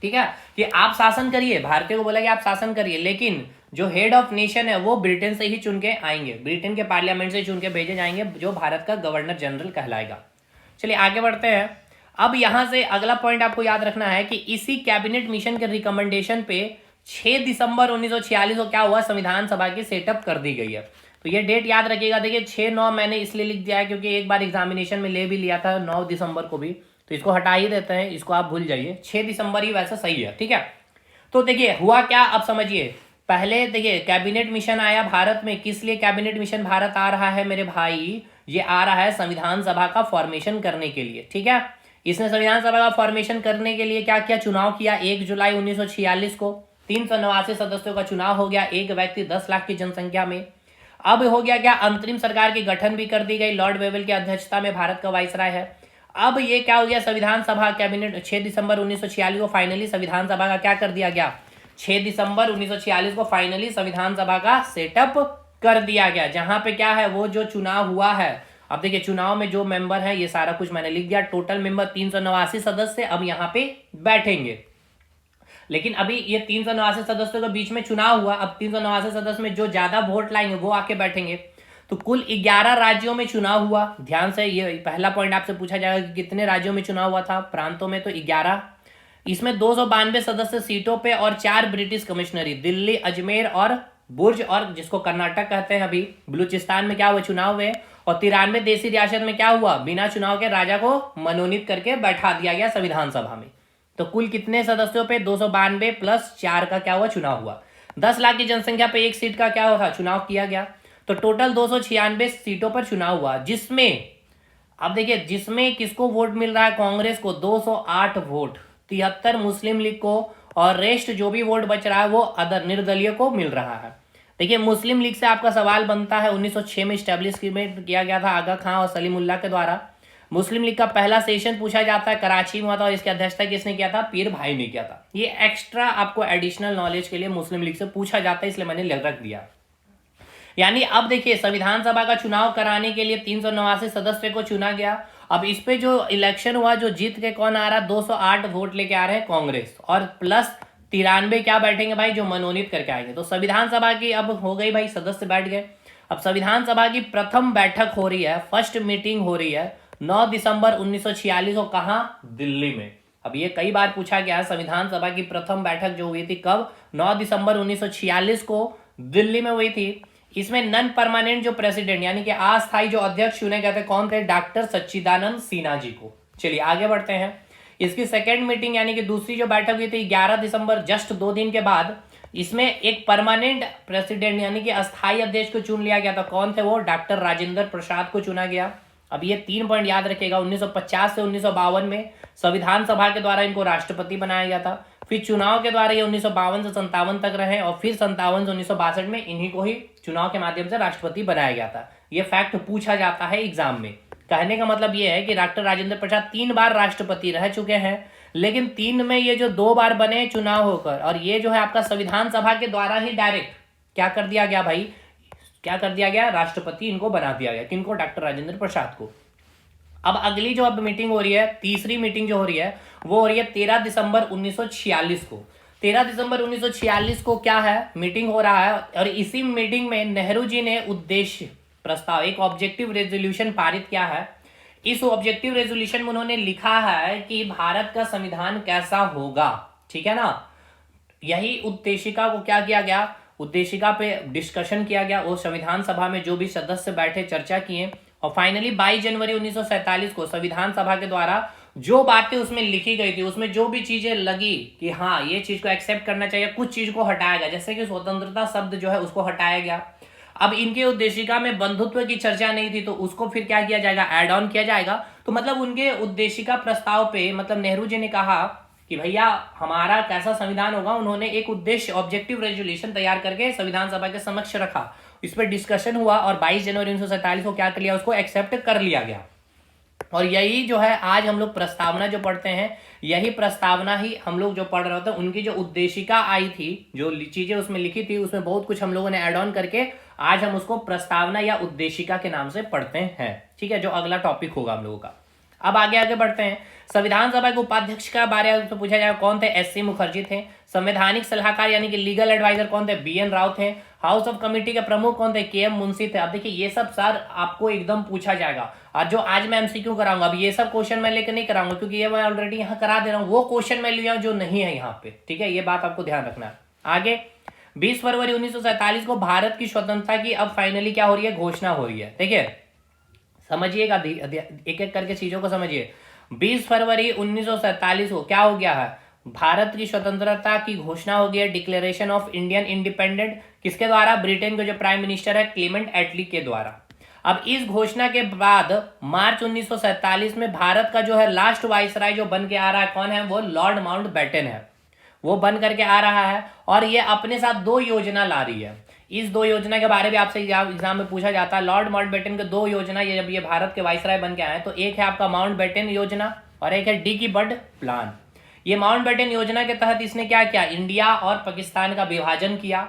ठीक है? कि आप शासन करिए, भारतीय को बोला कि आप शासन करिए, लेकिन जो हेड ऑफ नेशन है वो ब्रिटेन से ही चुन के आएंगे, ब्रिटेन के पार्लियामेंट से चुन के भेजे जाएंगे, जो भारत का गवर्नर जनरल कहलाएगा। चलिए आगे बढ़ते हैं। अब यहां से अगला पॉइंट आपको याद रखना है कि इसी कैबिनेट मिशन के रिकमेंडेशन पे 6 दिसंबर 1946 को क्या हुआ, संविधान सभा की सेटअप कर दी गई है। तो ये डेट याद रखिएगा। देखिए 6-9 मैंने इसलिए लिख दिया है क्योंकि एक बार एग्जामिनेशन में ले भी लिया था 9 दिसंबर को भी, तो इसको हटा ही देते हैं, इसको आप भूल जाइए, 6 दिसंबर ही वैसा सही है, ठीक है? तो देखिए हुआ क्या, अब समझिए। पहले देखिए कैबिनेट मिशन आया भारत में, किस लिए कैबिनेट मिशन भारत आ रहा है मेरे भाई, ये आ रहा है संविधान सभा का फॉर्मेशन करने के लिए, ठीक है? इसने संविधान सभा का फॉर्मेशन करने के लिए क्या किया, चुनाव किया 1 जुलाई 1946 को। 389 सदस्यों का चुनाव हो गया, एक व्यक्ति 10 लाख की जनसंख्या में। अब हो गया क्या, अंतरिम सरकार की गठन भी कर दी गई, लॉर्ड वेवेल की अध्यक्षता में भारत का वाइसराय है। अब ये क्या हो गया, संविधान सभा कैबिनेट 6 दिसंबर 1946 को फाइनली संविधान सभा का क्या कर दिया गया, 6 दिसंबर 1946 को फाइनली संविधान सभा का सेटअप कर दिया गया, जहां पे क्या है, वो जो चुनाव हुआ है। अब देखिए चुनाव में जो मेंबर है, ये सारा कुछ मैंने लिख दिया, टोटल मेंबर 389 सदस्य अब यहाँ पे बैठेंगे। लेकिन अभी ये 389 सदस्यों के बीच में चुनाव हुआ, अब 389 सदस्य में जो ज्यादा वोट लाएंगे वो आके बैठेंगे। तो कुल 11 राज्यों में चुनाव हुआ। ध्यान से, ये पहला पॉइंट आपसे पूछा जाएगा कि कितने राज्यों में चुनाव हुआ था, प्रांतों में तो 11। इसमें 292 सदस्य सीटों पे और 4 ब्रिटिश कमिश्नरी, दिल्ली, अजमेर और बुर्ज, और जिसको कर्नाटक कहते हैं अभी, बलूचिस्तान में क्या हुआ, चुनाव हुए। और 93 देसी रियासत में क्या हुआ, बिना चुनाव के राजा को मनोनीत करके बैठा दिया गया संविधान सभा में। तो कुल कितने सदस्यों पे, 292 प्लस 4 का क्या हुआ, चुनाव हुआ। 10 लाख की जनसंख्या पे एक सीट का क्या हुआ, चुनाव किया गया। तो टोटल 296 सीटों पर चुनाव हुआ, जिसमें अब देखिए, जिसमें किसको वोट मिल रहा है, कांग्रेस को 208 वोट, 73 मुस्लिम लीग को, और रेस्ट जो भी वोट बच रहा है वो अदर निर्दलीय को मिल रहा है। देखिए मुस्लिम लीग से आपका सवाल बनता है, 1906 में स्टैब्लिश किया गया था आगा खां और सलीमुल्लाह के द्वारा। मुस्लिम लीग का पहला सेशन पूछा जाता है, कराची में हुआ था, और इसकी अध्यक्षता किसने किया था, पीर भाई ने किया था। ये एक्स्ट्रा आपको एडिशनल नॉलेज के लिए मुस्लिम लीग से पूछा जाता है, इसलिए मैंने रख दिया। यानी अब देखिए, संविधान सभा का चुनाव कराने के लिए 389 सदस्य को चुना गया। अब इस पे जो इलेक्शन हुआ, जो जीत के कौन आ रहा है, 208 वोट लेके आ रहे हैं कांग्रेस, और प्लस 93 क्या बैठेंगे भाई, जो मनोनीत करके आएंगे। तो संविधान सभा की अब हो गई भाई, सदस्य बैठ गए। अब संविधान सभा की प्रथम बैठक हो रही है, फर्स्ट मीटिंग हो रही है 9 दिसंबर 1946 को, कहां, दिल्ली में। अब ये कई बार पूछा गया है, संविधान सभा की प्रथम बैठक जो हुई थी कब, 9 दिसंबर 1946 को दिल्ली में हुई थी। इसमें नन परमानेंट जो प्रेसिडेंट यानी कि अस्थायी जो अध्यक्ष चुने गए थे, कौन थे, डॉक्टर सच्चिदानंद सिन्हा जी को। चलिए आगे बढ़ते हैं। इसकी सेकेंड मीटिंग यानी कि दूसरी जो बैठक हुई थी 11 दिसंबर, जस्ट 2 दिन के बाद। इसमें एक परमानेंट प्रेसिडेंट यानी कि अस्थायी अध्यक्ष को चुन लिया गया था, कौन थे वो, डॉक्टर राजेंद्र प्रसाद को चुना गया। अब ये 3 पॉइंट याद रखेगा, 1950 से 1952 में संविधान सभा के द्वारा इनको राष्ट्रपति बनाया गया था। फिर चुनाव के द्वारा ये 1952 से 57 तक रहे, और फिर 57 से 1962 में इन्हीं को ही चुनाव के माध्यम से राष्ट्रपति बनाया गया था। ये फैक्ट पूछा जाता है एग्जाम में। कहने का मतलब ये है कि डॉक्टर राजेंद्र प्रसाद 3 बार राष्ट्रपति रह चुके हैं, लेकिन 3 में ये जो 2 बार बने चुनाव होकर, और ये जो है आपका संविधान सभा के द्वारा ही डायरेक्ट क्या कर दिया गया भाई, क्या कर दिया गया, राष्ट्रपति इनको बना दिया गया। किनको, डॉक्टर राजेंद्र प्रसाद को। अब अगली जो अब मीटिंग हो रही है, तीसरी मीटिंग जो हो रही है वो हो रही है 13 दिसंबर 1946 को। 13 दिसंबर 1946 को क्या है, मीटिंग हो रहा है, और इसी मीटिंग में नेहरू जी ने उद्देश्य प्रस्ताव, एक ऑब्जेक्टिव रेजोल्यूशन पारित किया है। इस ऑब्जेक्टिव रेजोल्यूशन में उन्होंने लिखा है कि भारत का संविधान कैसा होगा, ठीक है ना। यही उद्देशिका को क्या किया गया, उद्देशिका पे डिस्कशन किया गया, वो संविधान सभा में जो भी सदस्य बैठे चर्चा किए, और फाइनली 22 जनवरी 1947 को संविधान सभा के द्वारा जो बातें उसमें लिखी गई थी, उसमें जो भी चीजें लगी कि हाँ ये चीज को एक्सेप्ट करना चाहिए, कुछ चीज को हटाया गया, जैसे कि स्वतंत्रता शब्द जो है उसको हटाया गया। अब इनके उद्देशिका में बंधुत्व की चर्चा नहीं थी, तो उसको फिर क्या किया जाएगा, ऐड ऑन किया जाएगा। तो मतलब उनके उद्देशिका प्रस्ताव पे मतलब नेहरू जी ने कहा कि भैया हमारा कैसा संविधान होगा, उन्होंने एक उद्देश्य ऑब्जेक्टिव रेजोल्यूशन तैयार करके संविधान सभा के समक्ष रखा, इस पर डिस्कशन हुआ, और 22 जनवरी 1947 को क्या कर लिया, उसको एक्सेप्ट कर लिया गया। और यही जो है आज हम लोग प्रस्तावना जो पढ़ते हैं, यही प्रस्तावना ही हम लोग जो पढ़ रहे होते हैं, उनकी जो उद्देशिका आई थी, जो चीजें उसमें लिखी थी, उसमें बहुत कुछ हम लोगों ने ऐड ऑन करके आज हम उसको प्रस्तावना या उद्देशिका के नाम से पढ़ते हैं, ठीक है, जो अगला टॉपिक होगा हम लोगों का। अब आगे आगे बढ़ते हैं। संविधान सभा के उपाध्यक्ष का बारे में पूछा जाए, कौन थे, एस.सी. मुखर्जी थे। संवैधानिक सलाहकार यानी कि लीगल एडवाइजर कौन थे, बी.एन. राव थे। हाउस ऑफ कमेटी के प्रमुख कौन थे, के.एम. मुंशी थे। अब देखिए ये सब सर आपको एकदम पूछा जाएगा, और जो आज मैं एमसीक्यू कराऊंगा, अब ये सब क्वेश्चन मैं लेकर नहीं कराऊंगा, क्योंकि ये मैं ऑलरेडी यहाँ करा दे रहा हूँ, वो क्वेश्चन मैं लिया जो नहीं है यहाँ पे, ठीक है, ये बात आपको ध्यान रखना है। आगे 20 फरवरी 1947 को भारत की स्वतंत्रता की अब फाइनली क्या हो रही है, घोषणा हो रही है। देखिए समझिएगा, एक एक करके चीजों को समझिए। 20 फरवरी 1947 को क्या हो गया है, भारत की स्वतंत्रता की घोषणा हो गई है, डिक्लेरेशन ऑफ इंडियन इंडिपेंडेंट, किसके द्वारा, ब्रिटेन के जो प्राइम मिनिस्टर है क्लेमेंट एटली के द्वारा। अब इस घोषणा के बाद मार्च 1947 में भारत का जो है लास्ट वाइसराय जो बन के आ रहा है, कौन है वो, लॉर्ड माउंटबेटन है, वो बन करके आ रहा है, और ये अपने साथ 2 योजना ला रही है। इस 2 योजना के बारे में आपसे एग्जाम में पूछा जाता है। लॉर्ड माउंटबेटन के 2 योजना, ये जब ये भारत के वाइसराय बन के आए, तो एक है आपका माउंटबेटन योजना और एक है डिकी बर्ड प्लान। ये माउंटबेटन योजना के तहत इसने क्या किया, इंडिया और पाकिस्तान का विभाजन किया,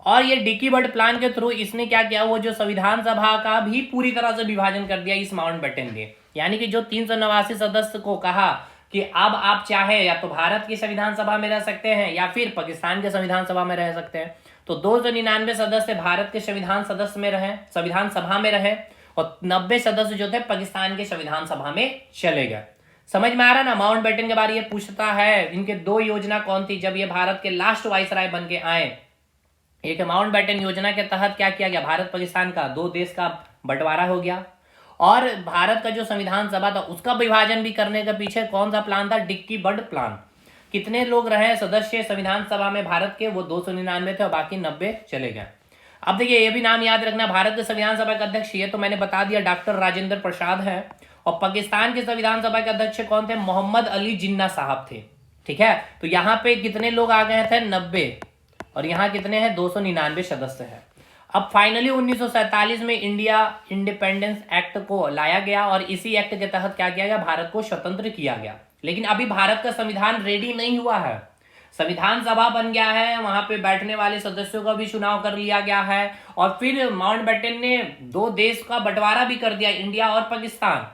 और ये डिकी बर्ड प्लान के थ्रू इसने क्या किया, वो जो संविधान सभा का भी पूरी तरह से विभाजन कर दिया इस माउंटबेटन ने। यानी कि जो 389 सदस्य को कहा कि अब आप चाहे या तो भारत की संविधान सभा में रह सकते हैं या फिर पाकिस्तान के संविधान सभा में रह सकते हैं, तो 299 सदस्य भारत के संविधान सदस्य में रहे, संविधान सभा में रहे, और 90 सदस्य जो थे पाकिस्तान के संविधान सभा में चले गए। समझ में आ रहा ना, माउंटबेटन के बारे ये पूछता है, इनके 2 योजना कौन थी जब ये भारत के लास्ट वाइसराय बन के आए। एक माउंटबेटन योजना के तहत क्या किया गया, भारत पाकिस्तान का 2 देश का बंटवारा हो गया, और भारत का जो संविधान सभा था उसका विभाजन भी करने के पीछे कौन सा प्लान था, डिक्की बर्ड प्लान। कितने लोग रहे सदस्य संविधान सभा में भारत के, वो 299 थे और बाकी 90 चले गए। अब देखिए ये भी नाम याद रखना, भारत के संविधान सभा के अध्यक्ष ये तो मैंने बता दिया डॉक्टर राजेंद्र प्रसाद है, और पाकिस्तान के संविधान सभा के अध्यक्ष कौन थे, मोहम्मद अली जिन्ना साहब थे, ठीक है। तो यहाँ पे कितने लोग आ गए थे, 90, और यहाँ कितने हैं, 299 सदस्य है। अब फाइनली 1947 में इंडिया इंडिपेंडेंस एक्ट को लाया गया, और इसी एक्ट के तहत क्या किया गया, भारत को स्वतंत्र किया गया। लेकिन अभी भारत का संविधान रेडी नहीं हुआ है, संविधान सभा बन गया है, वहां पे बैठने वाले सदस्यों का भी चुनाव कर लिया गया है, और फिर माउंटबेटन ने 2 देश का बंटवारा भी कर दिया, इंडिया और पाकिस्तान।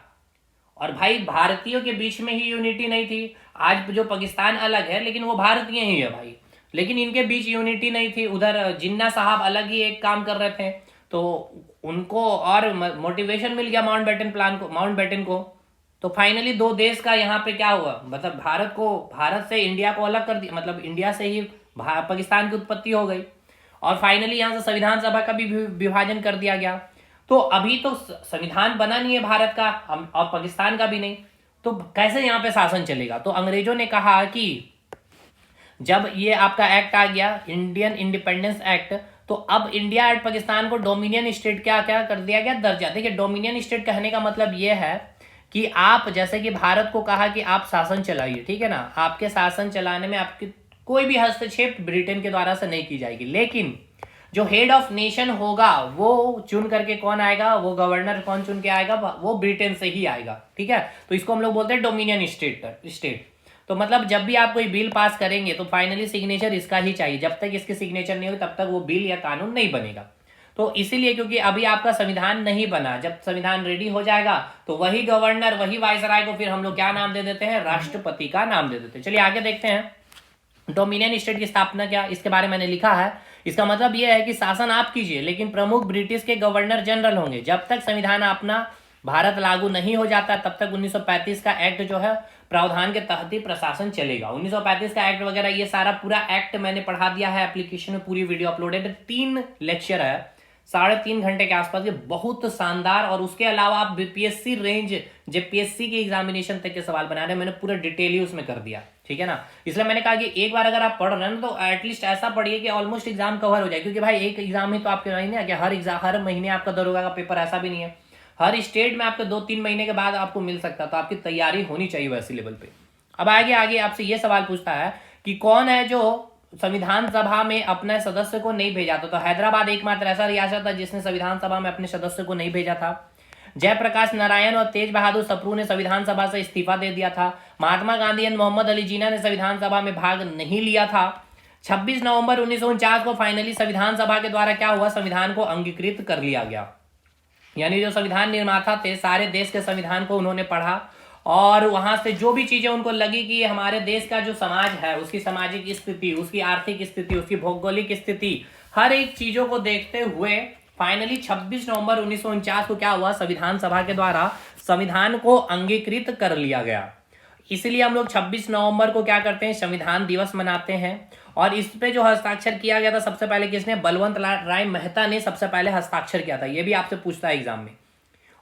और भाई भारतीयों के बीच में ही यूनिटी नहीं थी, आज जो पाकिस्तान अलग है लेकिन वो भारतीय ही है भाई। लेकिन इनके बीच यूनिटी नहीं थी। उधर जिन्ना साहब अलग ही एक काम कर रहे थे, तो उनको और मोटिवेशन मिल गया माउंटबेटन को। तो फाइनली दो देश का यहाँ पे क्या हुआ, मतलब भारत से इंडिया को अलग कर दिया, मतलब इंडिया से ही पाकिस्तान की उत्पत्ति हो गई। और फाइनली यहाँ से संविधान सभा का भी विभाजन कर दिया गया। तो अभी तो संविधान बना नहीं है भारत का, और पाकिस्तान का भी नहीं, तो कैसे यहाँ पे शासन चलेगा। तो अंग्रेजों ने कहा कि जब ये आपका एक्ट आ गया, इंडियन इंडिपेंडेंस एक्ट, तो अब इंडिया एंड पाकिस्तान को डोमिनियन स्टेट क्या क्या कर दिया गया, दर्जा। देखिए, डोमिनियन स्टेट कहने का मतलब ये है कि आप, जैसे कि भारत को कहा कि आप शासन चलाइए, ठीक है ना, आपके शासन चलाने में आपकी कोई भी हस्तक्षेप ब्रिटेन के द्वारा से नहीं की जाएगी, लेकिन जो हेड ऑफ नेशन होगा वो चुन करके कौन आएगा, वो गवर्नर कौन चुन के आएगा, वो ब्रिटेन से ही आएगा, ठीक है। तो इसको हम लोग बोलते हैं डोमिनियन स्टेट। तो मतलब जब भी आप कोई बिल पास करेंगे तो फाइनली सिग्नेचर इसका ही चाहिए, जब तक इसके सिग्नेचर नहीं हो तब तक वो बिल या कानून नहीं बनेगा। तो इसीलिए, क्योंकि अभी आपका संविधान नहीं बना, जब संविधान रेडी हो जाएगा तो वही गवर्नर, वही वायसराय को फिर हम लोग क्या नाम दे देते हैं, राष्ट्रपति का नाम दे देते हैं। चलिए आगे देखते हैं, डोमिनियन स्टेट की स्थापना क्या, इसके बारे में मैंने लिखा है। इसका मतलब यह है कि शासन आप कीजिए, लेकिन प्रमुख ब्रिटिश के गवर्नर जनरल होंगे। जब तक संविधान अपना भारत लागू नहीं हो जाता तब तक 1935 का एक्ट जो है प्रावधान के तहत ही प्रशासन चलेगा। 1935 का एक्ट वगैरह ये सारा पूरा एक्ट मैंने पढ़ा दिया है एप्लीकेशन में, पूरी वीडियो अपलोडेड है, 3 लेक्चर है, 3.5 घंटे के आसपास, ये बहुत शानदार। और उसके अलावा आप बीपीएससी रेंज, जेपीएससी के एग्जामिनेशन तक के सवाल बना रहे हैं, मैंने पूरा डिटेल ही उसमें कर दिया, ठीक है ना। इसलिए मैंने कहा कि एक बार अगर आप पढ़ रहे हैं तो एटलीस्ट ऐसा पढ़िए कि ऑलमोस्ट एग्जाम कवर हो जाए, क्योंकि भाई एक एग्जाम ही तो आपके नहीं है कि हर महीने आपका दरोगा का पेपर ऐसा भी नहीं है, हर स्टेट में आपके 2-3 महीने के बाद आपको मिल सकता है, तो आपकी तैयारी होनी चाहिए वैसे लेवल पे। अब आगे आपसे ये सवाल पूछता है कि कौन है जो संविधान सभा में अपने सदस्य को नहीं भेजा था। तो हैदराबाद एकमात्र ऐसा रियासत था जिसने संविधान सभा में अपने सदस्य को नहीं भेजा था। जयप्रकाश नारायण और तेज बहादुर सप्रू ने संविधान सभा से इस्तीफा दे दिया था। महात्मा गांधी एंड मोहम्मद अली जिन्ना ने संविधान सभा में भाग नहीं लिया था। 26 नवंबर 1949 को फाइनली संविधान सभा के द्वारा क्या हुआ, संविधान को अंगीकृत कर लिया गया। यानी जो संविधान निर्माता थे, सारे देश के संविधान को उन्होंने पढ़ा, और वहां से जो भी चीजें उनको लगी कि हमारे देश का जो समाज है, उसकी सामाजिक स्थिति, उसकी आर्थिक स्थिति, उसकी भौगोलिक स्थिति, हर एक चीजों को देखते हुए फाइनली 26 नवंबर 1949 को क्या हुआ, संविधान सभा के द्वारा संविधान को अंगीकृत कर लिया गया। इसलिए हम लोग 26 नवंबर को क्या करते हैं, संविधान दिवस मनाते हैं। और इस पे जो हस्ताक्षर किया गया था सबसे पहले किसने, बलवंत राय मेहता ने सबसे पहले हस्ताक्षर किया था, ये भी आपसे पूछता है एग्जाम में।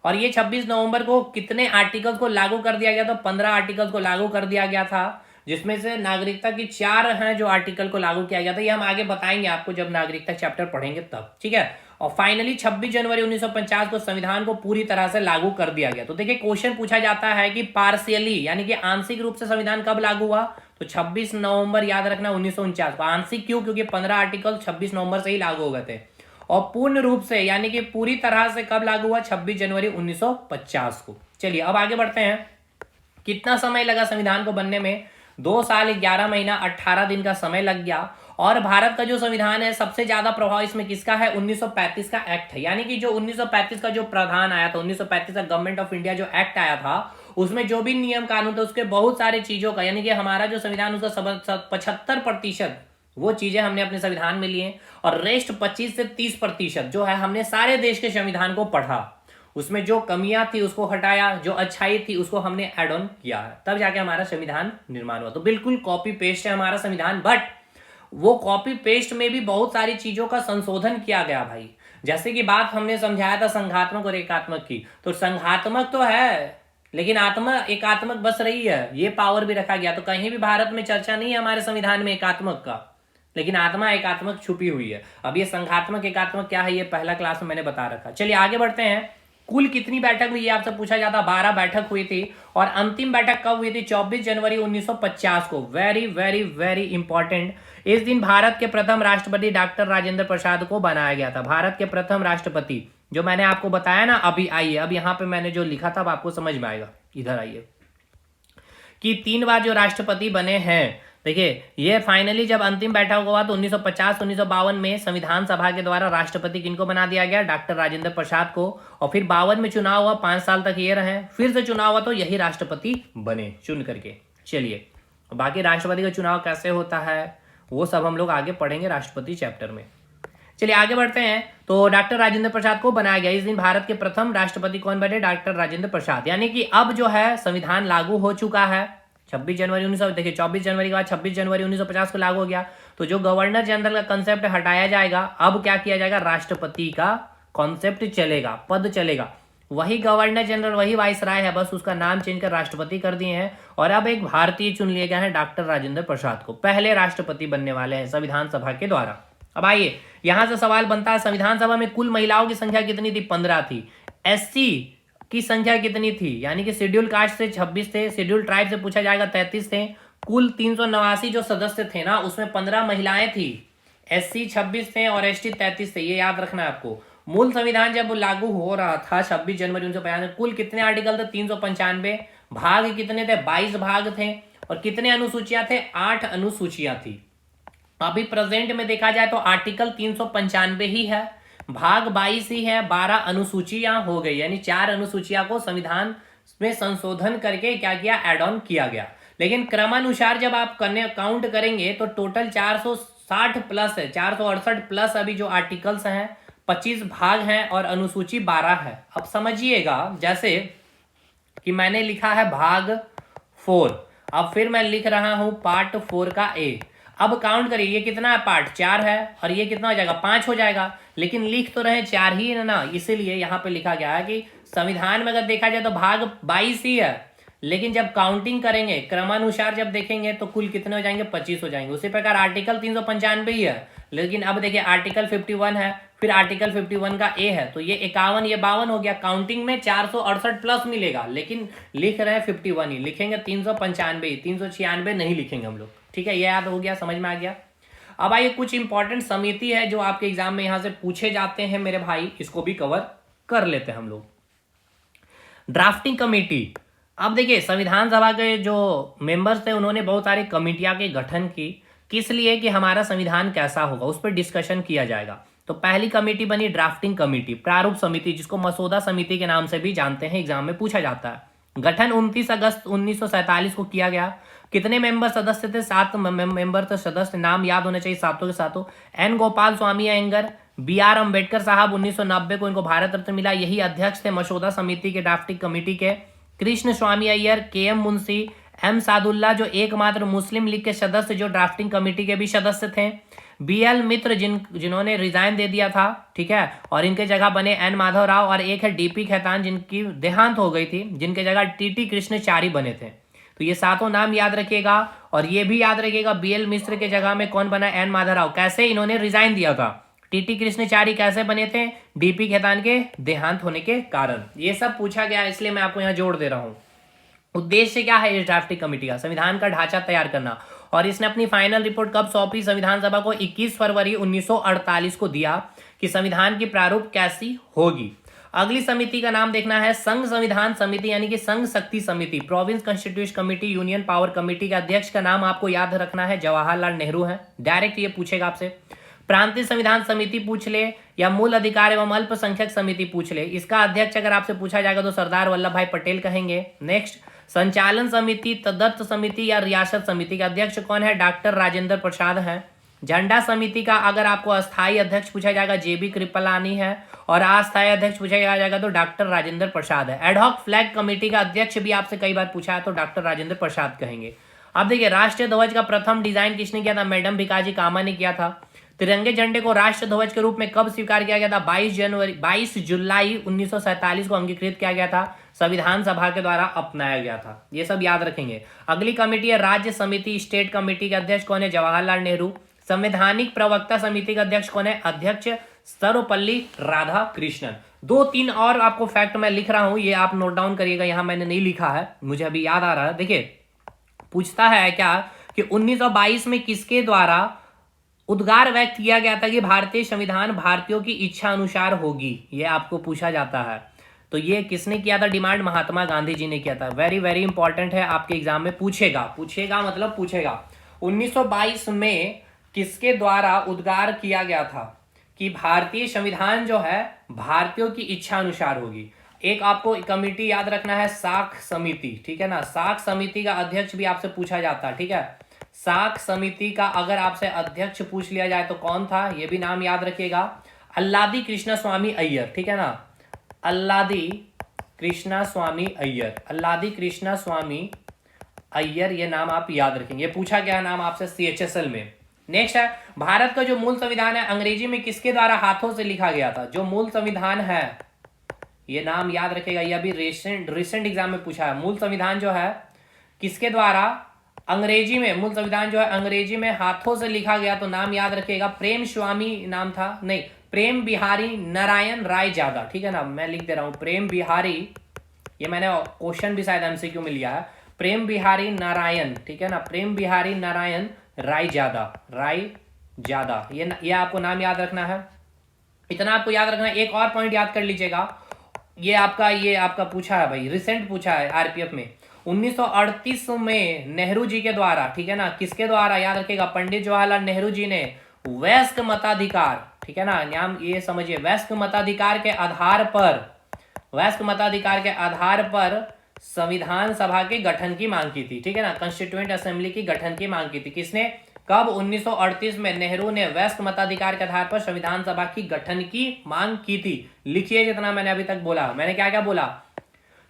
और ये 26 नवंबर को कितने आर्टिकल्स को लागू कर दिया गया, तो 15 आर्टिकल्स को लागू कर दिया गया था, जिसमें से नागरिकता की 4 हैं जो आर्टिकल को लागू किया गया था। ये हम आगे बताएंगे आपको जब नागरिकता चैप्टर पढ़ेंगे तब, ठीक है। और फाइनली 26 जनवरी 1950 को संविधान को पूरी तरह से लागू कर दिया गया। तो देखिए क्वेश्चन पूछा जाता है कि पार्शियली यानी कि आंशिक रूप से संविधान कब लागू हुआ, तो 26 नवंबर याद रखना 1949 को। आंशिक क्यों, क्योंकि 15 आर्टिकल 26 नवंबर से ही लागू हो गए थे। और पूर्ण रूप से यानी कि पूरी तरह से कब लागू हुआ, 26 जनवरी 1950 को। चलिए अब आगे बढ़ते हैं। कितना समय लगा संविधान को बनने में, 2 साल 11 महीना 18 दिन का समय लग गया। और भारत का जो संविधान है सबसे ज्यादा प्रभाव इसमें किसका है, 1935 का एक्ट है। यानी कि जो 1935 का जो प्रावधान आया था, 1935 का गवर्नमेंट ऑफ इंडिया जो एक्ट आया था, उसमें जो भी नियम कानून थे उसके बहुत सारी चीजों का, यानी कि हमारा जो संविधान उसका 75% वो चीजें हमने अपने संविधान में लिए, और रेस्ट 25 से 30% जो है हमने सारे देश के संविधान को पढ़ा, उसमें जो कमियां थी उसको हटाया, जो अच्छाई थी उसको हमने एड ऑन किया है, तब जाके हमारा संविधान निर्माण हुआ। तो बिल्कुल कॉपी पेस्ट है हमारा संविधान, बट वो कॉपी पेस्ट में भी बहुत सारी चीजों का संशोधन किया गया भाई। जैसे कि बात हमने समझाया था संघात्मक और एकात्मक की, तो संघात्मक तो है लेकिन एकात्मक बस रही है, ये पावर भी रखा गया। तो कहीं भी भारत में चर्चा नहीं है हमारे संविधान में एकात्मक का, लेकिन आत्मा एकात्मक छुपी हुई है। अब ये संघात्मक एकात्मक क्या है, ये पहला क्लास में मैंने बता रखा। चलिए आगे बढ़ते हैं। कुल कितनी बैठक हुई, ये आपसे पूछा जाता। 12 बैठक हुई थी, और अंतिम बैठक कब हुई थी, 24 जनवरी 1950 को। Very very very important. इस दिन भारत के प्रथम राष्ट्रपति डॉक्टर राजेंद्र प्रसाद को बनाया गया था। भारत के प्रथम राष्ट्रपति, जो मैंने आपको बताया ना अभी, आइए अब यहाँ पे मैंने जो लिखा था अब आपको समझ में आएगा। इधर आइए कि 3 बार जो राष्ट्रपति बने हैं। देखिए ये फाइनली जब अंतिम बैठक हुआ तो 1950 1952 में संविधान सभा के द्वारा राष्ट्रपति किनको बना दिया गया, डॉक्टर राजेंद्र प्रसाद को। और फिर 52 में चुनाव हुआ, 5 साल तक ये रहे, फिर से चुनाव हुआ तो यही राष्ट्रपति बने चुन करके। चलिए बाकी राष्ट्रपति का चुनाव कैसे होता है वो सब हम लोग आगे पढ़ेंगे राष्ट्रपति चैप्टर में। चलिए आगे बढ़ते हैं। तो डॉक्टर राजेंद्र प्रसाद को बनाया गया। इस दिन भारत के प्रथम राष्ट्रपति कौन बने? डॉक्टर राजेंद्र प्रसाद। यानी कि अब जो है संविधान लागू हो चुका है 26 जनवरी 1900, देखिए 24 जनवरी के बाद 26 जनवरी 1950 को लागू हो गया। तो जो गवर्नर जनरल का कंसेप्ट हटाया जाएगा, अब क्या किया जाएगा? राष्ट्रपति का कॉन्सेप्ट चलेगा, पद चलेगा। वही गवर्नर जनरल, वही वाइसराय है, बस उसका नाम चेंज कर राष्ट्रपति कर दिए हैं। और अब एक भारतीय चुन लिए गए हैं डॉक्टर राजेंद्र प्रसाद को, पहले राष्ट्रपति बनने वाले हैं संविधान सभा के द्वारा। अब आइए यहां से सवाल बनता है, संविधान सभा में कुल महिलाओं की संख्या कितनी थी? 15 थी। एससी की संख्या कितनी थी? यानी कि शेड्यूल कास्ट से 26 थे, शेड्यूल ट्राइब से पूछा जाएगा 33 थे। कुल 389 जो सदस्य थे ना, उसमें 15 महिलाएं थी। एससी 26 थे और एसटी 33 थे, ये याद रखना है आपको। मूल संविधान जब लागू हो रहा था 26 जनवरी 1950, कुल कितने आर्टिकल थे? 395। भाग कितने थे? 22 भाग थे। और कितने अनुसूचियां थे? 8 अनुसूचियां थी। अभी प्रेजेंट में देखा जाए तो आर्टिकल 395 ही है, भाग 22 ही है, 12 अनुसूचियां हो गई, यानी 4 अनुसूचियां को संविधान में संशोधन करके क्या किया? एड ऑन किया गया। लेकिन क्रमानुसार जब आप काउंट करेंगे तो टोटल 460 प्लस है, 468 प्लस अभी जो आर्टिकल्स हैं, 25 भाग हैं और अनुसूची 12 है। अब समझिएगा, जैसे कि मैंने लिखा है भाग 4, अब फिर मैं लिख रहा हूं पार्ट 4 का ए। अब काउंट करिए, ये कितना है? पार्ट 4 है और ये कितना हो जाएगा? 5 हो जाएगा। लेकिन लिख तो रहे 4 ही है ना, इसीलिए यहां पे लिखा गया है कि संविधान में अगर देखा जाए तो भाग 22 ही है, लेकिन जब काउंटिंग करेंगे क्रमानुसार जब देखेंगे तो कुल कितने हो जाएंगे? 25 हो जाएंगे। उसी प्रकार आर्टिकल 395 ही है, लेकिन अब देखिए आर्टिकल 51 है, फिर आर्टिकल 51 का ए है, तो ये 51 ये 52 हो गया। काउंटिंग में 468 प्लस मिलेगा, लेकिन लिख रहे हैं 51 ही, लिखेंगे 395, 396 नहीं लिखेंगे हम लोग। ठीक है, ये याद हो गया, समझ में आ गया। अब आइए कुछ इंपॉर्टेंट समिति है जो आपके एग्जाम में यहां से पूछे जाते हैं मेरे भाई, इसको भी कवर कर लेते हैं हम लोग। Drafting committee. अब देखिए संविधान सभा के जो मेंबर्स थे उन्होंने बहुत सारी कमेटियां के गठन की, किस लिए? कि हमारा संविधान कैसा होगा उस पर डिस्कशन किया जाएगा। तो पहली कमेटी बनी ड्राफ्टिंग कमेटी, प्रारूप समिति, जिसको मसौदा समिति के नाम से भी जानते हैं, एग्जाम में पूछा जाता है। गठन 29 अगस्त 1947 को किया गया। कितने मेंबर सदस्य थे? 7 मेंबर थे सदस्य, नाम याद होने चाहिए सातों के सातों। N Gopal Swami Ayyangar, B R Ambedkar साहब 1990 को इनको भारत रत्न मिला, यही अध्यक्ष थे मसौदा समिति के ड्राफ्टिंग कमेटी के। कृष्ण स्वामी अय्यर, के एम मुंशी, एम सादुल्ला जो एकमात्र मुस्लिम लीग के सदस्य जो ड्राफ्टिंग कमेटी के भी सदस्य थे। बी एल मित्र जिन्होंने रिजाइन दे दिया था, ठीक है, और इनके जगह बने एन माधव राव, और एक है डीपी खेतान जिनकी देहांत हो गई थी, जिनके जगह टीटी कृष्णचारी बने थे। तो ये सातों नाम याद रखिएगा, और ये भी याद रखिएगा बी एल मिश्र के जगह में कौन बना? एन माधव राव। कैसे? इन्होंने रिजाइन दिया था। टीटी कृष्णचारी कैसे बने थे? डीपी खेतान के देहांत होने के कारण। ये सब पूछा गया, इसलिए मैं आपको यहाँ जोड़ दे रहा हूँ। उद्देश्य क्या है इस ड्राफ्टिंग कमेटी का? संविधान का ढांचा तैयार करना। और इसने अपनी फाइनल रिपोर्ट कब सौंपी? संविधान सभा को 21 फरवरी 1948 को दिया कि संविधान की प्रारूप कैसी होगी। अगली समिति का नाम देखना है संघ संविधान समिति, यानी कि संघ शक्ति समिति, province constitution committee, union power committee. का अध्यक्ष का नाम आपको याद रखना है जवाहरलाल नेहरू है, डायरेक्ट ये पूछेगा आपसे। प्रांतीय संविधान समिति पूछ ले, या मूल अधिकार एवं अल्पसंख्यक समिति पूछ ले, इसका अध्यक्ष अगर आपसे पूछा जाएगा तो सरदार वल्लभ भाई पटेल कहेंगे। नेक्स्ट, संचालन समिति, तदर्थ समिति या रियासत समिति का अध्यक्ष कौन है? डॉक्टर राजेंद्र प्रसाद है। झंडा समिति का अगर आपको अस्थायी अध्यक्ष पूछा जाएगा जेबी कृपलानी है, और अस्थायी अध्यक्ष पूछा जाएगा तो डॉक्टर राजेंद्र प्रसाद है। एडहॉक फ्लैग कमेटी का अध्यक्ष भी आपसे कई बार पूछा है तो डॉक्टर राजेंद्र प्रसाद कहेंगे। अब देखिए राष्ट्रीय ध्वज का प्रथम डिजाइन किसने किया था? मैडम भिकाजी कामा ने किया था। तिरंगे झंडे को राष्ट्र ध्वज के रूप में कब स्वीकार किया गया था? 22 जुलाई 1947 को अंगीकृत किया गया था, संविधान सभा के द्वारा अपनाया गया था। ये सब याद रखेंगे। अगली कमेटी है राज्य समिति, स्टेट कमेटी के अध्यक्ष कौन है? जवाहरलाल नेहरू। संवैधानिक प्रवक्ता समिति का अध्यक्ष कौन है? अध्यक्ष सर्वपल्ली राधाकृष्णन। 2-3 और आपको फैक्ट मैं लिख रहा हूं, ये आप नोट डाउन करिएगा, यहां मैंने नहीं लिखा है, मुझे अभी याद आ रहा है। देखिए पूछता है क्या कि 1922 में किसके द्वारा उद्गार व्यक्त किया गया था कि भारतीय संविधान भारतीयों की इच्छा अनुसार होगी? ये आपको पूछा जाता है। तो ये किसने किया था डिमांड? महात्मा गांधी जी ने किया था। वेरी वेरी इंपॉर्टेंट है, आपके एग्जाम में पूछेगा मतलब पूछेगा। 1922 में किसके द्वारा उद्गार किया गया था कि भारतीय संविधान जो है भारतीयों की इच्छा अनुसार होगी? एक आपको कमेटी याद रखना है साख समिति, ठीक है ना, साख समिति का अध्यक्ष भी आपसे पूछा जाता है, ठीक है। साख समिति का अगर आपसे अध्यक्ष पूछ लिया जाए तो कौन था, ये भी नाम याद रखिएगा, अल्लादी कृष्णा स्वामी अय्यर, ठीक है ना, अल्लादी कृष्णा स्वामी अय्यर, अल्लादी कृष्णा स्वामी अय्यर, ये नाम आप याद रखेंगे। ये पूछा गया नाम आपसे CHSL में। नेक्स्ट है, भारत का जो मूल संविधान है अंग्रेजी में किसके द्वारा हाथों से लिखा गया था? जो मूल संविधान है, ये नाम याद रखेगा, ये अभी रिसेंट एग्जाम में पूछा है। मूल संविधान जो है किसके द्वारा अंग्रेजी में, मूल संविधान जो है अंग्रेजी में हाथों से लिखा गया, तो नाम याद रखेगा, प्रेम स्वामी नाम था, नहीं, प्रेम बिहारी नारायण राय ज्यादा, ठीक है ना, मैं लिख दे रहा हूं, प्रेम बिहारी, ये मैंने क्वेश्चन भी शायद MCQ में लिया है, प्रेम बिहारी नारायण, ठीक है ना, प्रेम बिहारी नारायण राय ज्यादा, राय ज्यादा, ये आपको नाम याद रखना है। इतना आपको याद रखना है। एक और पॉइंट याद कर लीजिएगा, ये आपका पूछा है भाई, रिसेंट पूछा है RPF में, 1938 में नेहरू जी के द्वारा, ठीक है ना, किसके द्वारा याद रखिएगा, पंडित जवाहरलाल नेहरू जी ने वयस्क मताधिकार, ठीक है ना, नाम ये समझिए, वयस्क मताधिकार के आधार पर, वयस्क मताधिकार के आधार पर संविधान सभा के गठन की मांग की थी, ठीक है ना, कॉन्स्टिट्यूएंट असेंबली की गठन की मांग की थी। किसने, कब? 1938 में नेहरू ने वयस्क मताधिकार के आधार पर संविधान सभा की गठन की मांग की थी। लिखिए जितना मैंने अभी तक बोला, मैंने क्या क्या बोला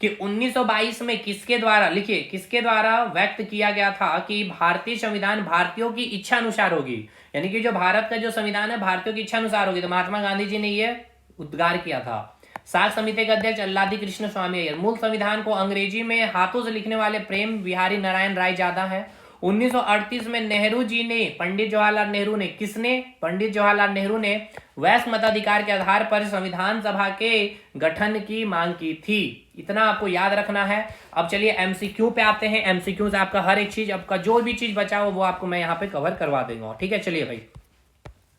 कि 1922 में किसके द्वारा, लिखिए, किसके द्वारा व्यक्त किया गया था कि भारतीय संविधान भारतीयों की इच्छा अनुसार होगी, यानी कि जो भारत का जो संविधान है भारतीयों की इच्छा अनुसार होगी, तो महात्मा गांधी जी ने यह उद्गार किया था। साख समिति के अध्यक्ष अल्लादी कृष्ण स्वामी अय्यर। मूल संविधान को अंग्रेजी में हाथों से लिखने वाले प्रेम बिहारी नारायण राय ज्यादा है। 1938 में नेहरू जी ने, पंडित जवाहरलाल नेहरू ने, किसने, पंडित जवाहरलाल नेहरू ने वयस्क मताधिकार के आधार पर संविधान सभा के गठन की मांग की थी। इतना आपको याद रखना है। अब चलिए MCQ पे आते हैं। MCQ से आपका हर एक चीज, आपका जो भी चीज बचा हो वो आपको मैं यहाँ पे कवर करवा दूंगा, ठीक है। चलिए भाई,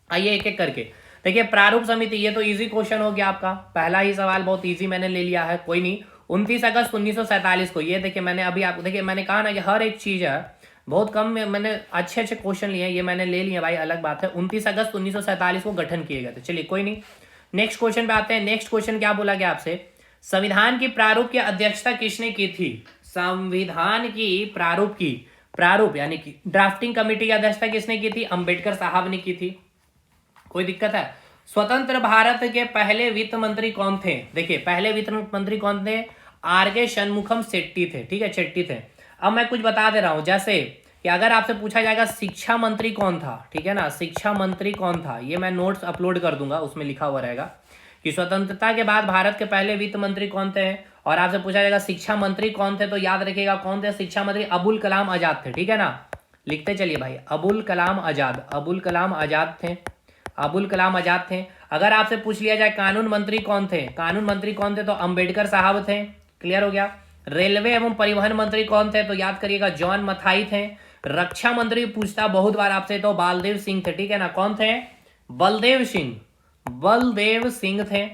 आइए एक एक करके देखिए। प्रारूप समिति, ये तो इजी क्वेश्चन हो गया आपका, पहला ही सवाल बहुत इजी मैंने ले लिया है, कोई नहीं। 29 अगस्त 1947 को, ये देखिए मैंने अभी आपको, देखिए मैंने कहा ना कि हर एक चीज है, बहुत कम में मैंने अच्छे अच्छे क्वेश्चन लिए हैं, ये मैंने ले लिए भाई, अलग बात है। 29 अगस्त 1947 को गठन किए गए थे। चलिए कोई नहीं, नेक्स्ट क्वेश्चन पे आते हैं। नेक्स्ट क्वेश्चन क्या बोला गया आपसे, संविधान की प्रारूप की अध्यक्षता किसने की थी? संविधान की प्रारूप यानी कि ड्राफ्टिंग कमेटी की अध्यक्षता किसने की थी? अंबेडकर साहब ने की थी। कोई दिक्कत है? स्वतंत्र भारत के पहले वित्त मंत्री कौन थे? देखिए पहले वित्त मंत्री कौन थे? RK शनमुखम शेट्टी थे, ठीक है, शेट्टी थे। अब मैं कुछ बता दे रहा हूं, जैसे कि अगर आपसे पूछा जाएगा शिक्षा मंत्री कौन था, ठीक है ना, शिक्षा मंत्री कौन था, ये मैं नोट्स अपलोड कर दूंगा, उसमें लिखा हुआ रहेगा कि स्वतंत्रता के बाद भारत के पहले वित्त मंत्री कौन थे। और आपसे पूछा जाएगा शिक्षा मंत्री कौन थे, तो याद रखिएगा कौन थे शिक्षा मंत्री? अबुल कलाम आजाद थे, ठीक है ना, लिखते चलिए भाई, अबुल कलाम आजाद, अबुल कलाम आजाद थे, अबुल कलाम आजाद थे। अगर आपसे पूछ लिया जाए कानून मंत्री कौन थे, कानून मंत्री कौन थे, तो अंबेडकर साहब थे, क्लियर हो गया। रेलवे एवं परिवहन मंत्री कौन थे, तो याद करिएगा जॉन मथाई थे। रक्षा मंत्री पूछता बहुत बार आपसे, तो बालदेव सिंह थे, ठीक है ना, कौन थे? बलदेव सिंह, बलदेव सिंह थे।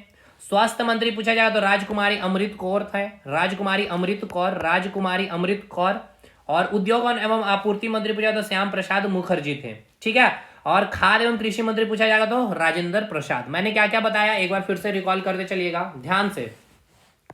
स्वास्थ्य मंत्री पूछा जाए तो राजकुमारी अमृत कौर थे, राजकुमारी अमृत कौर, राजकुमारी अमृत कौर। और उद्योग एवं आपूर्ति मंत्री पूछा तो श्याम प्रसाद मुखर्जी थे, ठीक है। और खाद्य एवं कृषि मंत्री पूछा जाएगा तो राजेंद्र प्रसाद। मैंने क्या क्या बताया एक बार फिर से रिकॉल करते चलिएगा ध्यान से।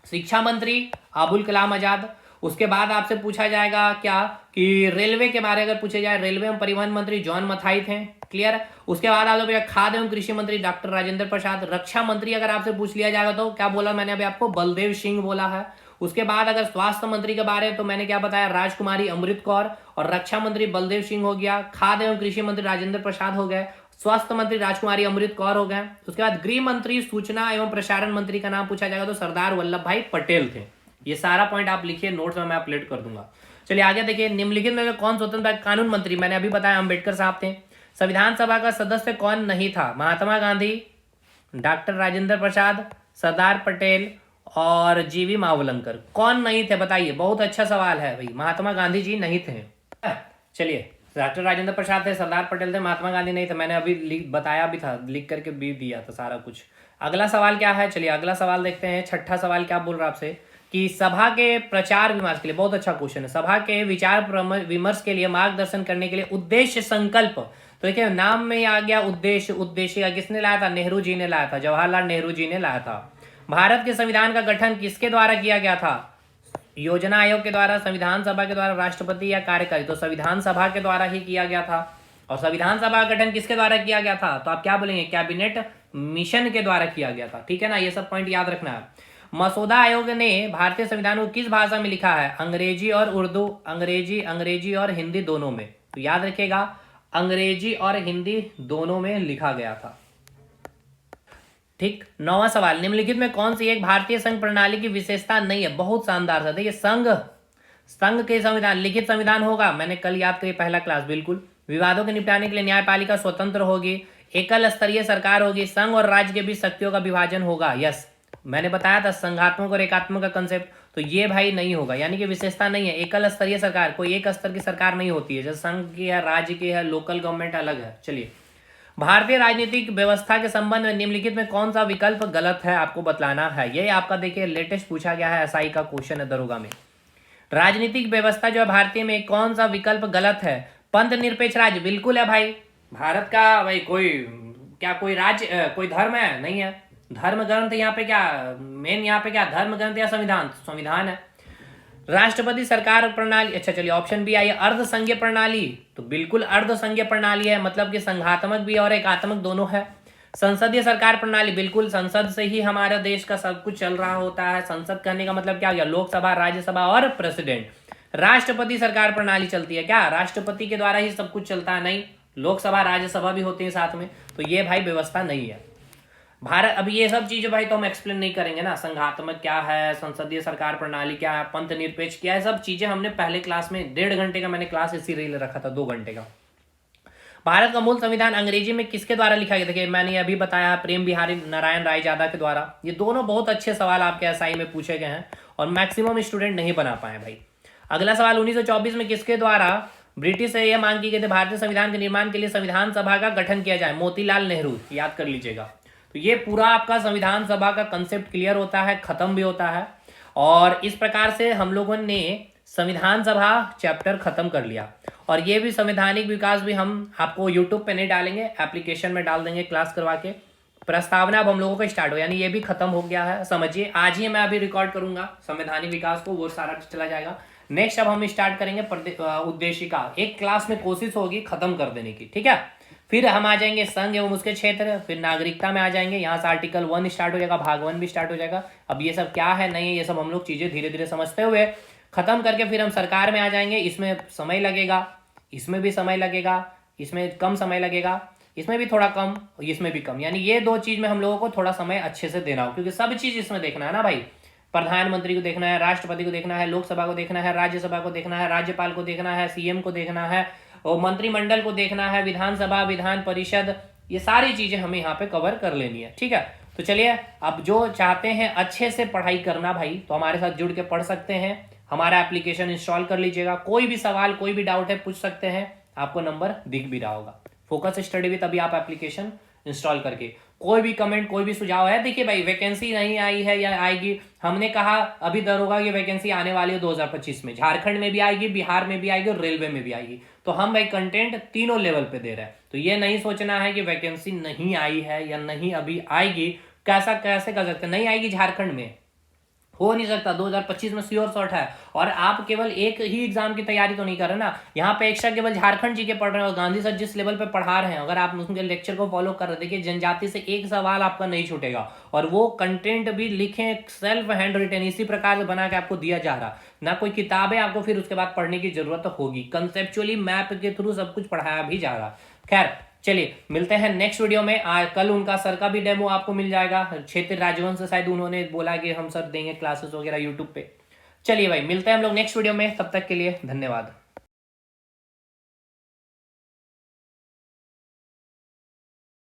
शिक्षा मंत्री अबुल कलाम आजाद, उसके बाद आपसे पूछा जाएगा क्या कि रेलवे के बारे अगर पूछे जाए, रेलवे एवं परिवहन मंत्री जॉन मथाई थे, क्लियर। उसके बाद आपसे खाद्य एवं कृषि मंत्री डॉक्टर राजेंद्र प्रसाद। रक्षा मंत्री अगर आपसे पूछ लिया जाएगा तो क्या बोला मैंने अभी आपको? बलदेव सिंह बोला है। उसके बाद अगर स्वास्थ्य मंत्री के बारे में तो मैंने क्या बताया? राजकुमारी अमृत कौर। और रक्षा मंत्री बलदेव सिंह हो गया, खाद्य एवं कृषि मंत्री राजेंद्र प्रसाद हो गए, स्वास्थ्य मंत्री राजकुमारी अमृत कौर हो गए। उसके बाद गृह मंत्री सूचना एवं प्रसारण मंत्री का नाम पूछा जाएगा तो सरदार वल्लभ भाई पटेल थे। ये सारा पॉइंट आप लिखिए, नोट्स में मैं अपलोड कर दूंगा। चलिए आगे देखिए, निम्नलिखित में कौन स्वतंत्र कानून मंत्री? मैंने अभी बताया अंबेडकर साहब थे। संविधान सभा का सदस्य कौन नहीं था? महात्मा गांधी, डॉक्टर राजेंद्र प्रसाद, सरदार पटेल और जीवी मावलंकर। कौन नहीं थे बताइए? बहुत अच्छा सवाल है भाई, महात्मा गांधी जी नहीं थे। चलिए, डॉक्टर राजेंद्र प्रसाद थे, सरदार पटेल थे, महात्मा गांधी नहीं थे। मैंने अभी बताया भी था, लिख करके भी दिया था सारा कुछ। अगला सवाल क्या है? चलिए अगला सवाल देखते हैं। छठा सवाल क्या बोल रहा है आपसे कि सभा के प्रचार विमर्श के लिए, बहुत अच्छा क्वेश्चन है, सभा के विचार विमर्श के लिए मार्गदर्शन करने के लिए उद्देश्य संकल्प। तो देखिए नाम में आ गया उद्देश्य, उद्देश्य किसने लाया था? नेहरू जी ने लाया था, जवाहरलाल नेहरू जी ने लाया था। भारत के संविधान का गठन किसके द्वारा किया गया था? योजना आयोग के द्वारा, संविधान सभा के द्वारा, राष्ट्रपति या कार्यकारी? तो संविधान सभा के द्वारा ही किया गया था। और संविधान सभा का गठन किसके द्वारा किया गया था? तो आप क्या बोलेंगे? कैबिनेट मिशन के द्वारा किया गया था। ठीक है ना, ये सब पॉइंट याद रखना है। मसौदा आयोग ने भारतीय संविधान को किस भाषा में लिखा है? अंग्रेजी और उर्दू, अंग्रेजी और हिंदी दोनों में। तो याद रखिएगा, अंग्रेजी और हिंदी दोनों में लिखा गया था। ठीक। 9वां सवाल, निम्नलिखित में कौन सी एक भारतीय संघ प्रणाली की विशेषता नहीं है? बहुत शानदार था। देखिए, संघ के संविधान, लिखित संविधान होगा, मैंने कल याद करी पहला क्लास, बिल्कुल। विवादों के निपटाने के लिए न्यायपालिका स्वतंत्र होगी, एकल स्तरीय सरकार होगी, संघ और राज्य के बीच शक्तियों का विभाजन होगा। यस, मैंने बताया था संघात्मक और एकात्मक का कंसेप्ट। तो ये भाई नहीं होगा, यानी कि विशेषता नहीं है। एकल स्तरीय सरकार, कोई एक स्तर की सरकार नहीं होती है, जैसे संघ की है, राज्य की है, लोकल गवर्नमेंट अलग है। चलिए, भारतीय राजनीतिक व्यवस्था के संबंध में निम्नलिखित में कौन सा विकल्प गलत है, आपको बतलाना है। ये आपका देखिए लेटेस्ट पूछा गया है, एसआई का क्वेश्चन है दरोगा में। राजनीतिक व्यवस्था जो है भारतीय में, कौन सा विकल्प गलत है? पंथ निरपेक्ष राज्य, बिल्कुल है भाई। भारत का भाई कोई राज्य, कोई धर्म है? नहीं है। धर्म ग्रंथ यहाँ पे क्या मेन, यहाँ पे क्या धर्म ग्रंथ या संविधान? संविधान है। राष्ट्रपति सरकार प्रणाली, अच्छा चलिए ऑप्शन बी आइए, अर्ध संघीय प्रणाली। तो बिल्कुल अर्ध संघीय प्रणाली है, मतलब कि संघात्मक भी और एकात्मक दोनों है। संसदीय सरकार प्रणाली, बिल्कुल संसद से ही हमारा देश का सब कुछ चल रहा होता है। संसद कहने का मतलब क्या हो गया? लोकसभा, राज्यसभा और प्रेसिडेंट। राष्ट्रपति सरकार प्रणाली चलती है क्या? राष्ट्रपति के द्वारा ही सब कुछ चलता है? नहीं, लोकसभा राज्यसभा भी होती है साथ में। तो ये भाई व्यवस्था नहीं है भारत। अब ये सब चीजें भाई तो हम एक्सप्लेन नहीं करेंगे ना, संघात्मक क्या है, संसदीय सरकार प्रणाली क्या है, पंथ निरपेक्ष क्या है, सब चीजें हमने पहले क्लास में 1.5 घंटे का मैंने क्लास इसीलिए रखा था, 2 घंटे का। भारत का मूल संविधान अंग्रेजी में किसके द्वारा लिखा गया? देखिए मैंने अभी बताया, प्रेम बिहारी नारायण रायजादा के द्वारा। ये दोनों बहुत अच्छे सवाल आपके एसआई में पूछे गए हैं और मैक्सिमम स्टूडेंट नहीं बना पाए भाई। अगला सवाल, 1924 में किसके द्वारा ब्रिटिश से यह मांग की गई थी भारतीय संविधान के निर्माण के लिए संविधान सभा का गठन किया जाए? मोतीलाल नेहरू, याद कर लीजिएगा। तो ये पूरा आपका संविधान सभा का कंसेप्ट क्लियर होता है, खत्म भी होता है। और इस प्रकार से हम लोगों ने संविधान सभा चैप्टर खत्म कर लिया। और ये भी संवैधानिक विकास भी हम आपको यूट्यूब पे नहीं डालेंगे, एप्लीकेशन में डाल देंगे क्लास करवा के। प्रस्तावना अब हम लोगों का स्टार्ट हो, यानी ये भी खत्म हो गया है, समझिए। आज ही मैं अभी रिकॉर्ड करूंगा संवैधानिक विकास को, वो सारा चला जाएगा। नेक्स्ट अब हम स्टार्ट करेंगे उद्देशिका। एक क्लास में कोशिश होगी खत्म कर देने की, ठीक है। फिर हम आ जाएंगे संघ एवं उसके क्षेत्र, फिर नागरिकता में आ जाएंगे, यहाँ से आर्टिकल 1 स्टार्ट हो जाएगा, भाग 1 भी स्टार्ट हो जाएगा। अब ये सब क्या है नहीं है, ये सब हम लोग चीजें धीरे धीरे समझते हुए खत्म करके फिर हम सरकार में आ जाएंगे। इसमें समय लगेगा, इसमें भी समय लगेगा, इसमें कम समय लगेगा, इसमें भी थोड़ा कम, इसमें भी कम, यानी ये 2 चीज में हम लोगों को थोड़ा समय अच्छे से देना हो, क्योंकि सब चीज इसमें देखना है ना भाई। प्रधानमंत्री को देखना है, राष्ट्रपति को देखना है, लोकसभा को देखना है, राज्यसभा को देखना है, राज्यपाल को देखना है, सीएम को देखना है, और मंत्रिमंडल को देखना है, विधानसभा, विधान परिषद, ये सारी चीजें हमें यहाँ पे कवर कर लेनी है, ठीक है। तो चलिए, अब जो चाहते हैं अच्छे से पढ़ाई करना भाई, तो हमारे साथ जुड़ के पढ़ सकते हैं। हमारा एप्लीकेशन इंस्टॉल कर लीजिएगा, कोई भी सवाल कोई भी डाउट है पूछ सकते हैं, आपको नंबर दिख भी रहा होगा। फोकस स्टडी विद अभी आप एप्लीकेशन इंस्टॉल करके कोई भी कमेंट, कोई भी सुझाव है। देखिए भाई, वैकेंसी नहीं आई है या आएगी, हमने कहा अभी दरोगा की वैकेंसी आने वाली है 2025 में, झारखंड में भी आएगी, बिहार में भी आएगी और रेलवे में भी आएगी। तो हम भाई कंटेंट तीनों लेवल पे दे रहे हैं। तो ये नहीं सोचना है कि वैकेंसी नहीं आई है या नहीं अभी आएगी, कैसे कर सकते, नहीं आएगी, झारखंड में हो नहीं सकता, 2025 में श्योर शॉट है। और आप केवल एक ही एग्जाम की तैयारी तो नहीं कर रहे ना, यहाँ पे एक्स्ट्रा केवल झारखंड जी के पढ़ रहे हैं और गांधी सर जिस लेवल पे पढ़ा रहे हैं, अगर आप उनके लेक्चर को फॉलो कर रहे हैं, देखिए जनजाति से एक सवाल आपका नहीं छूटेगा, और वो कंटेंट भी लिखे सेल्फ हैंड रिटन, इसी प्रकार से बना के आपको दिया जा रहा, ना कोई किताबें आपको फिर उसके बाद पढ़ने की जरूरत होगी, कंसेप्चुअली मैप के थ्रू सब कुछ पढ़ाया भी जा रहा। खैर चलिए, मिलते हैं नेक्स्ट वीडियो में। कल उनका सर का भी डेमो आपको मिल जाएगा, क्षेत्र राजवंश से शायद उन्होंने बोला कि हम सर देंगे क्लासेस वगैरह यूट्यूब पे। चलिए भाई, मिलते हैं हम लोग नेक्स्ट वीडियो में, तब तक के लिए धन्यवाद।